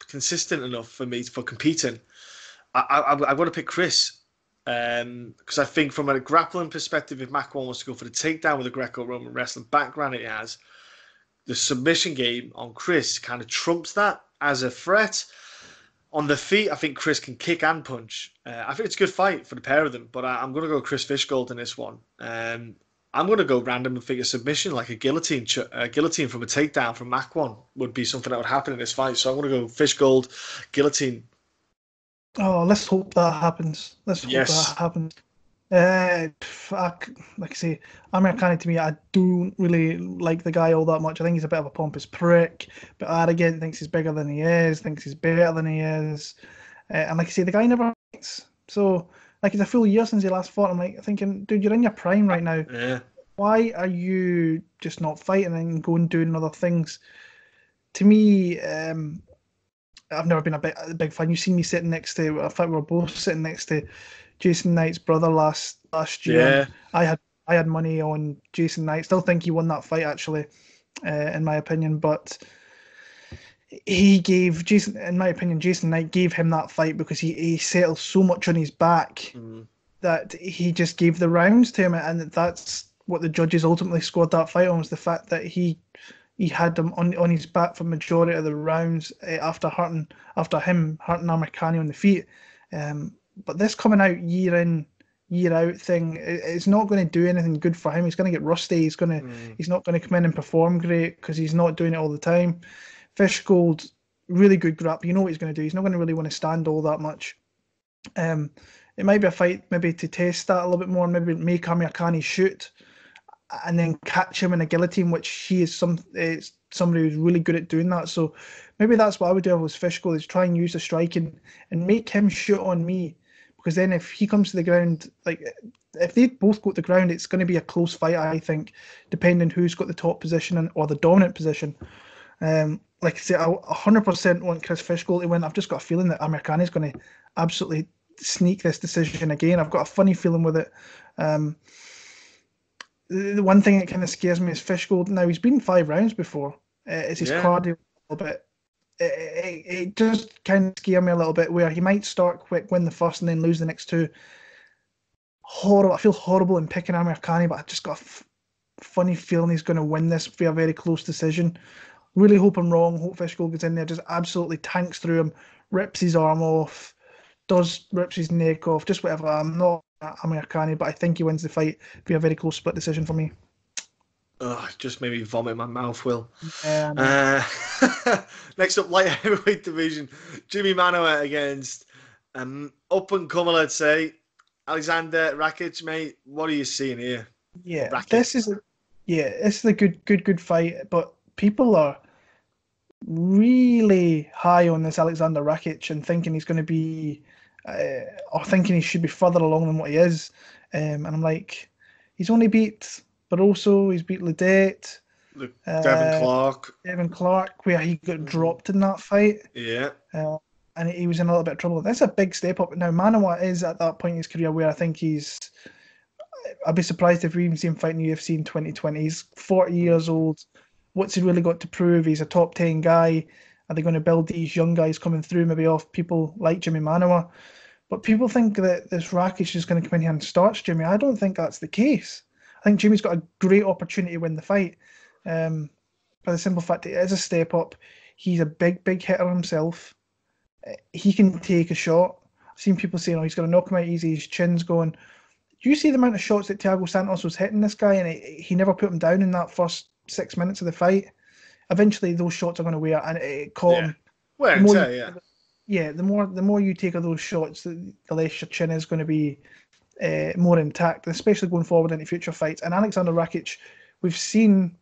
consistent enough for me for competing. I've got to pick Chris. Because I think from a grappling perspective, if Makwan wants to go for the takedown with a Greco-Roman wrestling background it has, the submission game on Chris kind of trumps that as a threat. On the feet, I think Chris can kick and punch. I think it's a good fight for the pair of them, but I'm going to go Chris Fishgold in this one. I'm going to go random and figure submission, like a guillotine from a takedown from Makwan would be something that would happen in this fight. So I'm going to go Fishgold, guillotine. Oh, let's hope that happens. That happens. Like I say, Amirkhani, to me, I don't really like the guy all that much. I think he's a bit of a pompous prick, but arrogant, thinks he's bigger than he is, thinks he's better than he is. And like I say, the guy never fights. So, like, it's a full year since he last fought. I'm like thinking, dude, you're in your prime right now. Yeah. Why are you just not fighting and going and doing other things? To me, I've never been a big fan. You see me sitting next to, in fact, we were both sitting next to Jason Knight's brother last year. Yeah. I had money on Jason Knight. Still think he won that fight, actually, in my opinion. But he gave Jason, in my opinion, Jason Knight gave him that fight because he settled so much on his back that he just gave the rounds to him, and that's what the judges ultimately scored that fight on, was the fact that he had him on his back for majority of the rounds after him hurting Amirkhani on the feet. But this coming out year in, year out thing, it's not going to do anything good for him. He's going to get rusty. He's not going to come in and perform great because he's not doing it all the time. Fishgold, really good grapple. You know what he's going to do. He's not going to really want to stand all that much. It might be a fight maybe to test that a little bit more, maybe make Amirkhani shoot and then catch him in a guillotine, which he is somebody who's really good at doing that. So maybe that's what I would do if I was Fishgold, is try and use the striking and make him shoot on me. Because then if he comes to the ground, like if they both go to the ground, it's going to be a close fight, I think, depending who's got the top position or the dominant position. Like I say, I 100% want Chris Fishgold to win. I've just got a feeling that Amirkhani is going to absolutely sneak this decision again. I've got a funny feeling with it. The one thing that kind of scares me is Fishgold. Now, he's been 5 rounds before. It's his cardio a little bit. It just kind of scares me a little bit, where he might start quick, win the first, and then lose the next 2. Horrible. I feel horrible in picking Amirkhani, but I just got a funny feeling he's going to win this via a very close decision. Really hope I'm wrong. Hope Fishgold gets in there, just absolutely tanks through him, rips his arm off, rips his neck off, just whatever. I'm not Amirkhani, but I think he wins the fight via a very close split decision for me. Just made me vomit in my mouth, Will. Yeah, next up, light heavyweight division. Jimi Manuwa against up-and-comer, let's say, Aleksandar Rakic, mate. What are you seeing here? Yeah, Rakic. this is a good fight, but people are really high on this Aleksandar Rakic and thinking he's going to be, or thinking he should be further along than what he is. And I'm like, he's only beat Barroso, he's beat Ledet, Devin Clark, where he got dropped in that fight. Yeah. And he was in a little bit of trouble. That's a big step up. Now, Manuwa is at that point in his career where I think I'd be surprised if we even see him fight in the UFC in 2020. He's 40 years old. What's he really got to prove? He's a top 10 guy. Are they going to build these young guys coming through, maybe off people like Jimi Manuwa? But people think that this Rakic is going to come in here and starch Jimi. I don't think that's the case. I think Jimmy's got a great opportunity to win the fight. for the simple fact that it is a step up. He's a big hitter himself. He can take a shot. I've seen people saying, "Oh, he's going to knock him out easy. His chin's going." Do you see the amount of shots that Thiago Santos was hitting this guy, and he never put him down in that first 6 minutes of the fight? Eventually, those shots are going to wear, and it caught him. Wear and tear, yeah. The more you take of those shots, the less your chin is going to be more intact, especially going forward into future fights. And Aleksandar Rakic, we've seen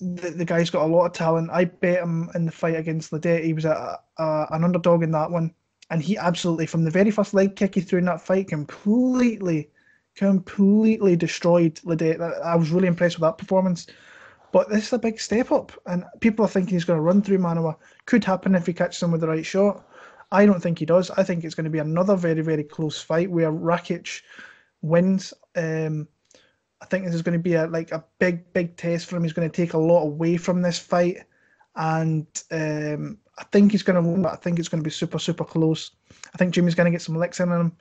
the guy's got a lot of talent. I bet him in the fight against Ledet. He was an underdog in that one, and he absolutely, from the very first leg kick he threw in that fight, completely destroyed Ledet. I was really impressed with that performance. But this is a big step up, and people are thinking he's going to run through Manuwa. Could happen if he catches him with the right shot. I don't think he does. I think it's going to be another very, very close fight where Rakic wins. I think this is going to be a big test for him. He's going to take a lot away from this fight, and I think he's going to win, but I think it's going to be super, super close. I think Jimi's going to get some licks in him.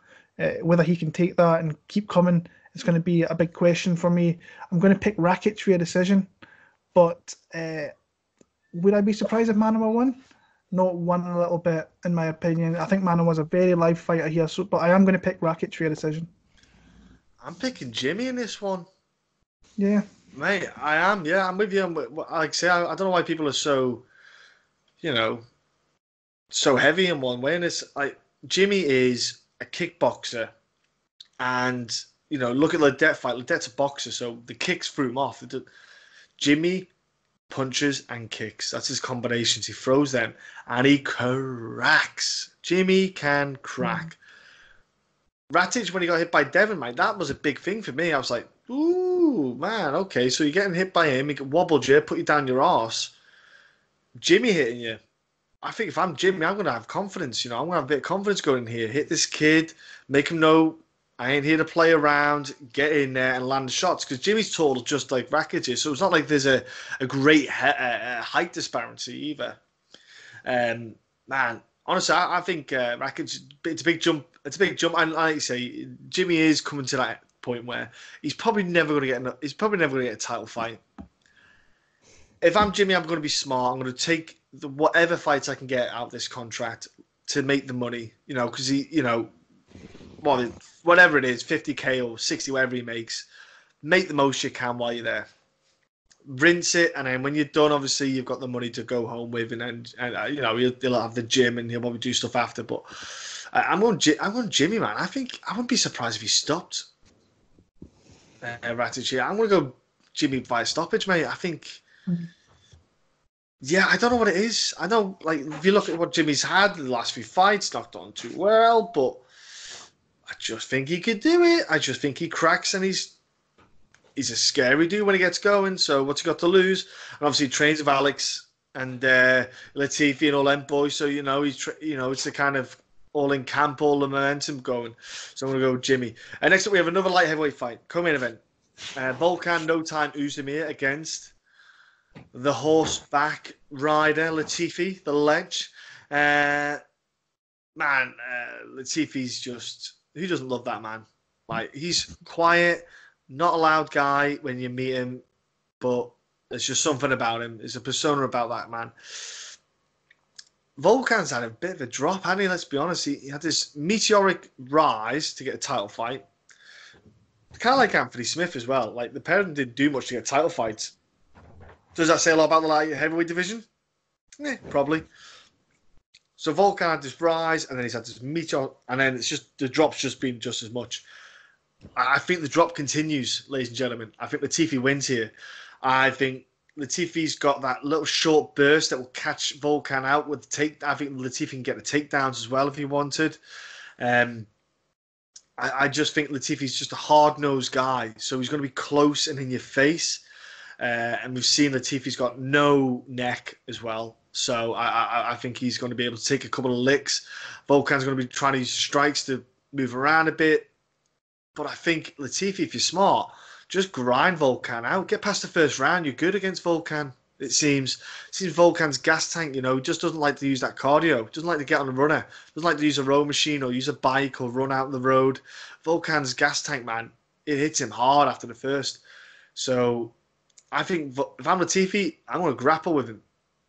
Whether he can take that and keep coming, it's going to be a big question for me. I'm going to pick Rakic via decision, but would I be surprised if Manuwa won? Not one little bit, in my opinion. I think Manuwa's a very live fighter here, but I am going to pick Rakic via decision. I'm picking Jimi in this one. Yeah. Mate, I am. Yeah, I'm with you. Like I say, I don't know why people are so, so heavy in one way. And it's like, Jimi is a kickboxer. And, look at Ledet fight. Ledet's a boxer, so the kicks threw him off. Jimi punches and kicks. That's his combinations. He throws them and he cracks. Jimi can crack. Rakic, when he got hit by Devin, mate, that was a big thing for me. I was like, ooh, man, okay, so you're getting hit by him, he wobbled you, put you down your arse. Jimi hitting you. I think if I'm Jimi, I'm going to have confidence, I'm going to have a bit of confidence going in here. Hit this kid, make him know I ain't here to play around, get in there and land shots. Because Jimmy's tall just like Rakic is, so it's not like there's a great height disparity either. Man, honestly, I think Rakic, it's a big jump. It's a big jump, and like you say, Jimi is coming to that point where he's probably never going to get. He's probably never going to get a title fight. If I'm Jimi, I'm going to be smart. I'm going to take whatever fights I can get out of this contract to make the money. Because whatever it is, 50k or 60, whatever he makes, make the most you can while you're there. Rinse it, and then when you're done, obviously you've got the money to go home with, and he'll have the gym and he'll probably do stuff after. But I'm going Jimi, man. I think I wouldn't be surprised if he stopped Rakic here. I'm going to go Jimi by stoppage, mate. I think. Yeah, I don't know what it is. I know, if you look at what Jimi's had the last few fights, not done too well, but I just think he could do it. I just think he cracks, and he's a scary dude when he gets going. So what's he got to lose? And obviously he trains with Alex and Latifi and all them boys. So it's the kind of all in camp, all the momentum going. So I'm gonna go Jimi. And next up we have another light heavyweight fight, co-main event. Volkan No Time Oezdemir against the horseback rider Latifi, the ledge. Latifi's just, who doesn't love that man? He's quiet. Not a loud guy when you meet him, but there's just something about him. There's a persona about that man. Volkan's had a bit of a drop, hasn't he? Let's be honest. He had this meteoric rise to get a title fight. Kind of like Anthony Smith as well. The pair of them didn't do much to get title fights. Does that say a lot about the light heavyweight division? Yeah, probably. So Volkan had this rise, and then he's had this meteor, and then it's just the drop's just been just as much. I think the drop continues, ladies and gentlemen. I think Latifi wins here. I think Latifi's got that little short burst that will catch Volkan out with the take. I think Latifi can get the takedowns as well if he wanted. I just think Latifi's just a hard-nosed guy, so he's going to be close and in your face. And we've seen Latifi's got no neck as well. So I think he's going to be able to take a couple of licks. Volkan's going to be trying to use strikes to move around a bit. But I think Latifi, if you're smart, just grind Volkan out. Get past the first round. You're good against Volkan, it seems. Volkan's gas tank, just doesn't like to use that cardio. Doesn't like to get on a runner. Doesn't like to use a row machine or use a bike or run out the road. Volkan's gas tank, man, it hits him hard after the first. So I think if I'm Latifi, I'm going to grapple with him.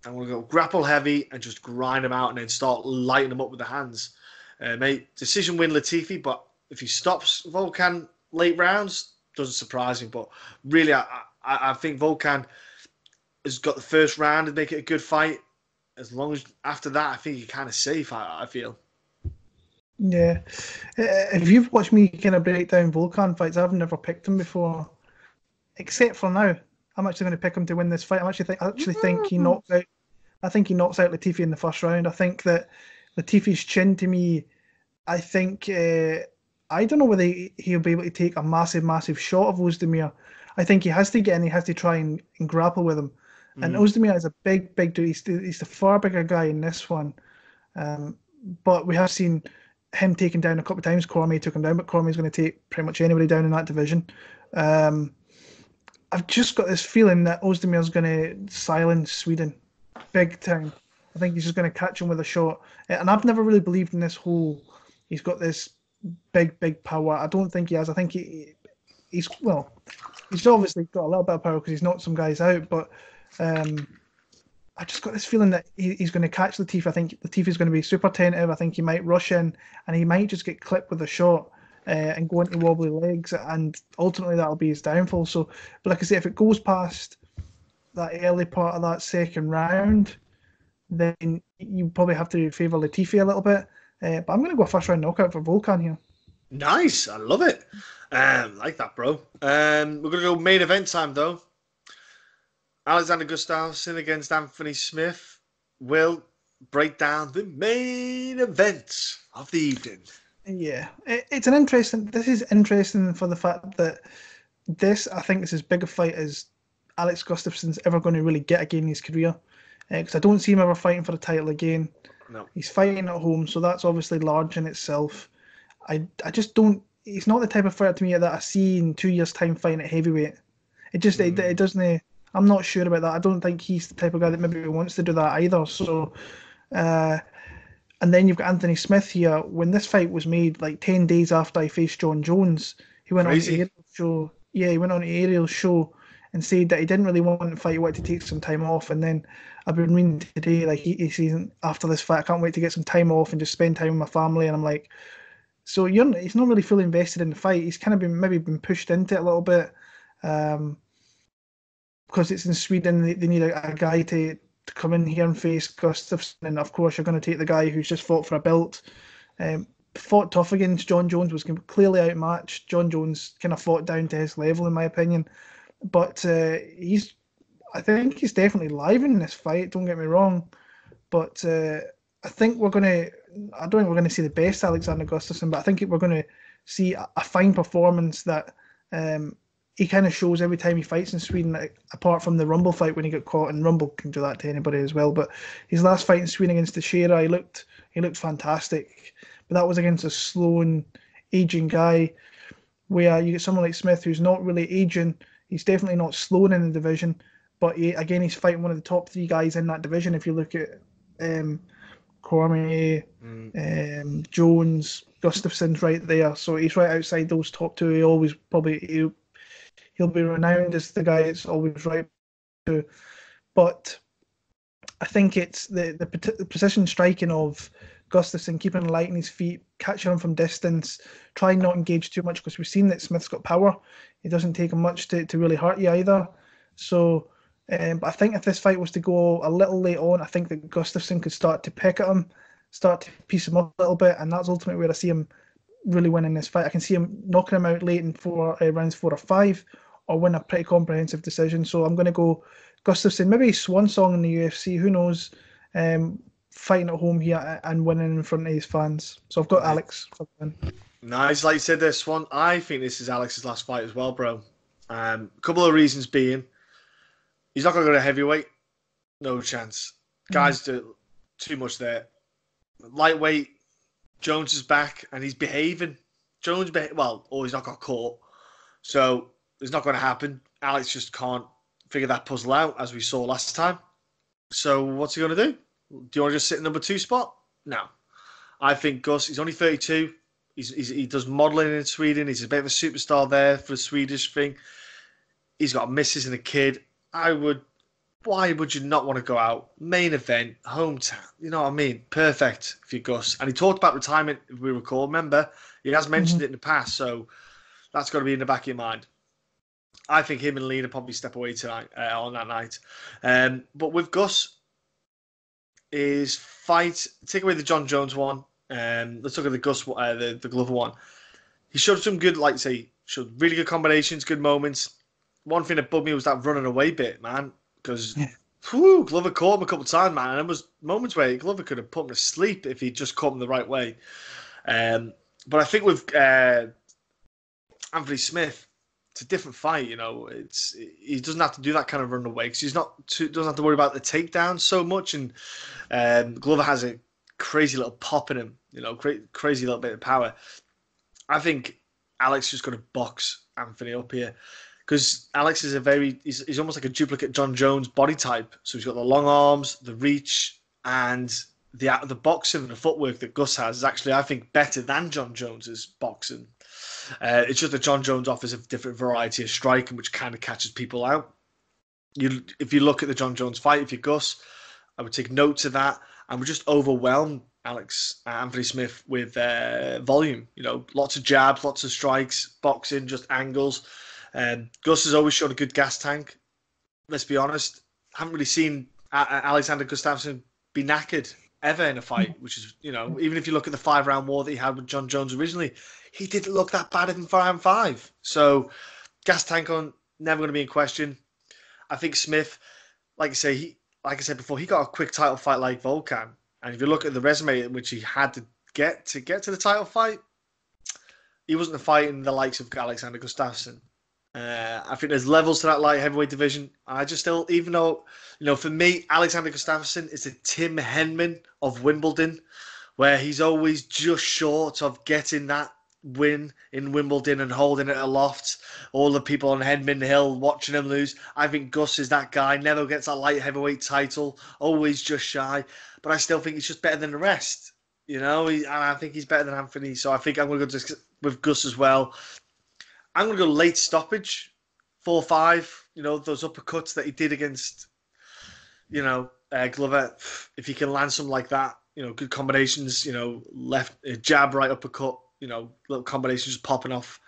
I'm going to go grapple heavy and just grind him out and then start lighting him up with the hands. Mate, decision win Latifi, but if he stops Volkan late rounds, doesn't surprise me. But really, I think Volkan has got the first round and make it a good fight. As long as after that, I think you're kind of safe, I feel. Yeah. If you've watched me kind of break down Volkan fights, I've never picked him before, except for now. I'm actually going to pick him to win this fight. I actually think he knocks out. I think he knocks out Latifi in the first round. I think that Latifi's chin, to me, I think I don't know whether he'll be able to take a massive shot of Oezdemir. I think he has to get in. He has to try and grapple with him. And Oezdemir is a big dude. He's the far bigger guy in this one. But we have seen him taken down a couple of times. Cormier took him down, but Cormier's going to take pretty much anybody down in that division. I've just got this feeling that Ozdemir's going to silence Sweden big time. I think he's just going to catch him with a shot. And I've never really believed in this whole, he's got this big power. I don't think he has. I think he's obviously got a little bit of power because he's knocked some guys out, but I just got this feeling that he's going to catch Latifi. I think Latifi's going to be super tentative. I think he might rush in and he might just get clipped with a shot and go into wobbly legs, and ultimately that'll be his downfall. So, but like I say, if it goes past that early part of that second round, then you probably have to favour Latifi a little bit. But I'm going to go first round knockout for Volkan here. Nice, I love it. Like that, bro. We're going to go main event time though. Aleksandar Gustafsson against Anthony Smith will break down the main event of the evening. Yeah, this is interesting for the fact that I think this is as big a fight as Alex Gustafsson's ever going to really get again in his career. Because I don't see him ever fighting for the title again. No. He's fighting at home, so that's obviously large in itself. I just don't. He's not the type of fighter to me that I see in 2 years' time fighting at heavyweight. It doesn't. I'm not sure about that. I don't think he's the type of guy that maybe wants to do that either. So, and then you've got Anthony Smith here. When this fight was made, like 10 days after I faced John Jones, he went on the Ariel's show. Yeah, he went on the Ariel's show and said that he didn't really want to fight. He wanted to take some time off. And then I've been reading today, like he says after this fight, I can't wait to get some time off and just spend time with my family. And I'm like, so he's not really fully invested in the fight. He's kind of been pushed into it a little bit. Because it's in Sweden, they need a guy to come in here and face Gustafsson, and of course you're going to take the guy who's just fought for a belt. Fought tough against John Jones, was clearly outmatched. John Jones kind of fought down to his level, in my opinion. But I think he's definitely live in this fight, don't get me wrong. But I think I don't think we're going to see the best Aleksandar Gustafsson, but I think we're going to see a fine performance that he kind of shows every time he fights in Sweden, apart from the Rumble fight when he got caught, and Rumble can do that to anybody as well. But his last fight in Sweden against Teixeira, he looked fantastic. But that was against a slow and aging guy, where you get someone like Smith who's not really aging. He's definitely not slowing in the division, but he's fighting one of the top 3 guys in that division. If you look at Cormier, Jones, Gustafsson's right there, so he's right outside those top 2. He'll be renowned as the guy that's always right to. But I think it's the precision striking of Gustafsson, keeping light on his feet, catching him from distance, trying not to engage too much, because we've seen that Smith's got power. It doesn't take him much to really hurt you either. So, but I think if this fight was to go a little late on, I think that Gustafsson could start to pick at him, start to piece him up a little bit, and that's ultimately where I see him really winning this fight. I can see him knocking him out late in rounds 4 or 5, or win a pretty comprehensive decision. So I'm going to go Gustafsson, maybe swan song in the UFC, who knows, fighting at home here and winning in front of his fans. So I've got Alex for the win. Nice, like you said, this one. I think this is Alex's last fight as well, bro. A couple of reasons being, he's not going to go to heavyweight. No chance. Guys do too much there. Lightweight, Jones is back and he's behaving. He's not got caught. So it's not going to happen. Alex just can't figure that puzzle out, as we saw last time. So what's he going to do? Do you want to just sit in number 2 spot? No. I think Gus, he's only 32. He does modelling in Sweden. He's a bit of a superstar there for the Swedish thing. He's got a missus and a kid. Why would you not want to go out? Main event, hometown. You know what I mean? Perfect for you, Gus. And he talked about retirement, if we recall. Remember, he has mentioned it in the past, so that's got to be in the back of your mind. I think him and Lina probably step away tonight on that night. But with Gus, his fight, take away the John Jones one. Let's look at the Gus, the Glover one. He showed some good, like say, showed really good combinations, good moments. One thing that bugged me was that running away bit, man. Because Glover caught him a couple of times, man. And there was moments where Glover could have put him to sleep if he just caught him the right way. But I think with Anthony Smith, it's a different fight. You know, he doesn't have to do that kind of run away because doesn't have to worry about the takedown so much. And Glover has a crazy little pop in him. You know, crazy little bit of power. I think Alex is going to box Anthony up here. Because Alex is he's almost like a duplicate John Jones body type. So he's got the long arms, the reach, and the boxing and the footwork that Gus has is actually, I think, better than John Jones's boxing. It's just that John Jones offers a different variety of striking, which kind of catches people out. If you look at the John Jones fight, if you're Gus, I would take note of that and would just overwhelm Anthony Smith with volume. You know, lots of jabs, lots of strikes, boxing, just angles. Gus has always shown a good gas tank. Let's be honest. Haven't really seen Aleksandar Gustafsson be knackered ever in a fight, which is, you know, even if you look at the 5-round war that he had with John Jones originally, he didn't look that bad in round 5. So gas tank on, never going to be in question. I think Smith, like I said before, he got a quick title fight like Volkan. And if you look at the resume in which he had to get to the title fight, he wasn't fighting the likes of Aleksandar Gustafsson. I think there's levels to that light heavyweight division. I just still, even though, you know, for me, Aleksandar Gustafsson is the Tim Henman of Wimbledon, where he's always just short of getting that win in Wimbledon and holding it aloft. All the people on Henman Hill watching him lose. I think Gus is that guy, never gets that light heavyweight title, always just shy. But I still think he's just better than the rest. You know, and I think he's better than Anthony. So I think I'm going to go with Gus as well. I'm going to go late stoppage, 4-5. You know, those uppercuts that he did against, you know, Glover. If he can land something like that, you know, good combinations, you know, left jab, right uppercut, you know, little combinations just popping off.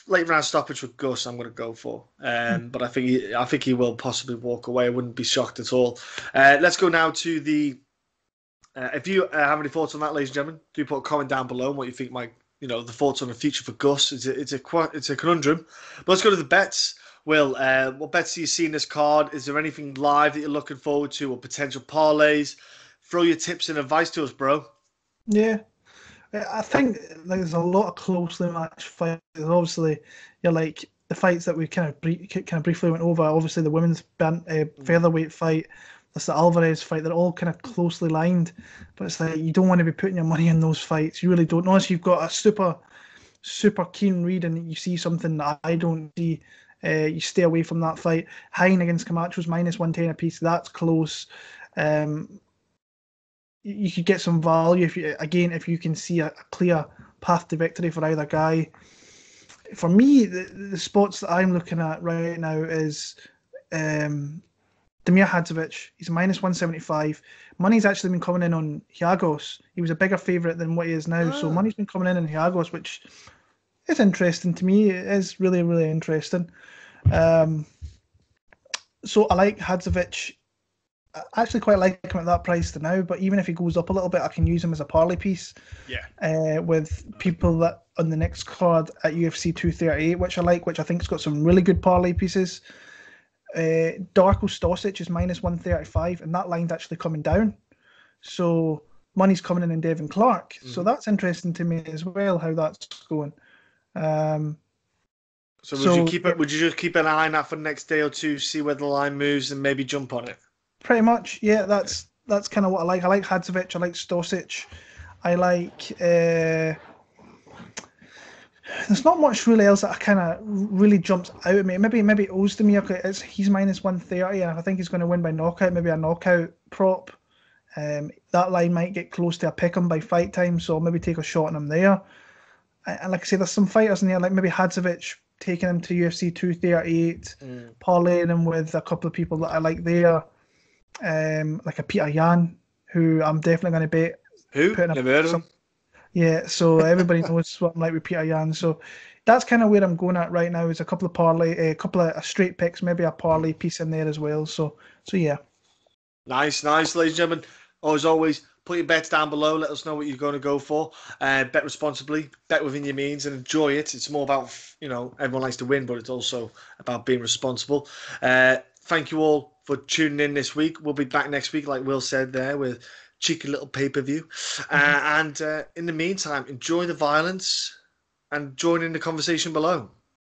Late round stoppage with Gus, I'm going to go for. But I think he will possibly walk away. I wouldn't be shocked at all. Let's go now to the. If you have any thoughts on that, ladies and gentlemen, do put a comment down below on what you think might. You know, the thoughts on the future for Gus. It's a conundrum. But let's go to the bets. Will, what bets do you see in this card? Is there anything live that you're looking forward to or potential parlays? Throw your tips and advice to us, bro. Yeah. I think there's a lot of closely matched fights. Obviously, you're like the fights that we kind of briefly went over. Obviously, the women's featherweight fight. That's the Alvarez fight. They're all kind of closely lined, but it's like you don't want to be putting your money in those fights. You really don't, unless you've got a super keen read and you see something that I don't see. You stay away from that fight. Hein against Camacho is -110 apiece. That's close. You could get some value if you can see a clear path to victory for either guy. For me, the spots that I'm looking at right now is. Damir Hadzovic, he's -175. Money's actually been coming in on Giagos. He was a bigger favourite than what he is now. So money's been coming in on Giagos, which is interesting to me. It is really, really interesting. So I like Hadzovic. I actually quite like him at that price to now, but even if he goes up a little bit, I can use him as a parlay piece. Yeah. With people that on the next card at UFC 238, which I like, which I think's got some really good parlay pieces. Darko Stosic is -135, and that line's actually coming down. So money's coming in Devin Clark. So that's interesting to me as well, how that's going. So would you keep it? Would you just keep an eye on that for the next day or two, see where the line moves, and maybe jump on it? Pretty much, yeah. That's kind of what I like. I like Hadzovic. I like Stosic. I like. There's not much really else that kind of really jumps out at me. Maybe Oezdemir, he's -130, and I think he's going to win by knockout. Maybe a knockout prop. That line might get close to a pick 'em by fight time, so I'll maybe take a shot on him there. And like I say, there's some fighters in there, like maybe Hadzovic taking him to UFC 238, parlaying him with a couple of people that I like there, like a Peter Yan, who I'm definitely going to bet. Who? Never heard of him. Yeah, so everybody knows what I'm like with Peter Yan. So that's kind of where I'm going at right now. Is a couple of parlay, a couple of straight picks, maybe a parlay piece in there as well. So yeah. Nice, ladies and gentlemen. As always, put your bets down below. Let us know what you're going to go for. Bet responsibly, bet within your means, and enjoy it. It's more about, everyone likes to win, but it's also about being responsible. Thank you all for tuning in this week. We'll be back next week, like Will said there, with cheeky little pay-per-view. And in the meantime, enjoy the violence and join in the conversation below.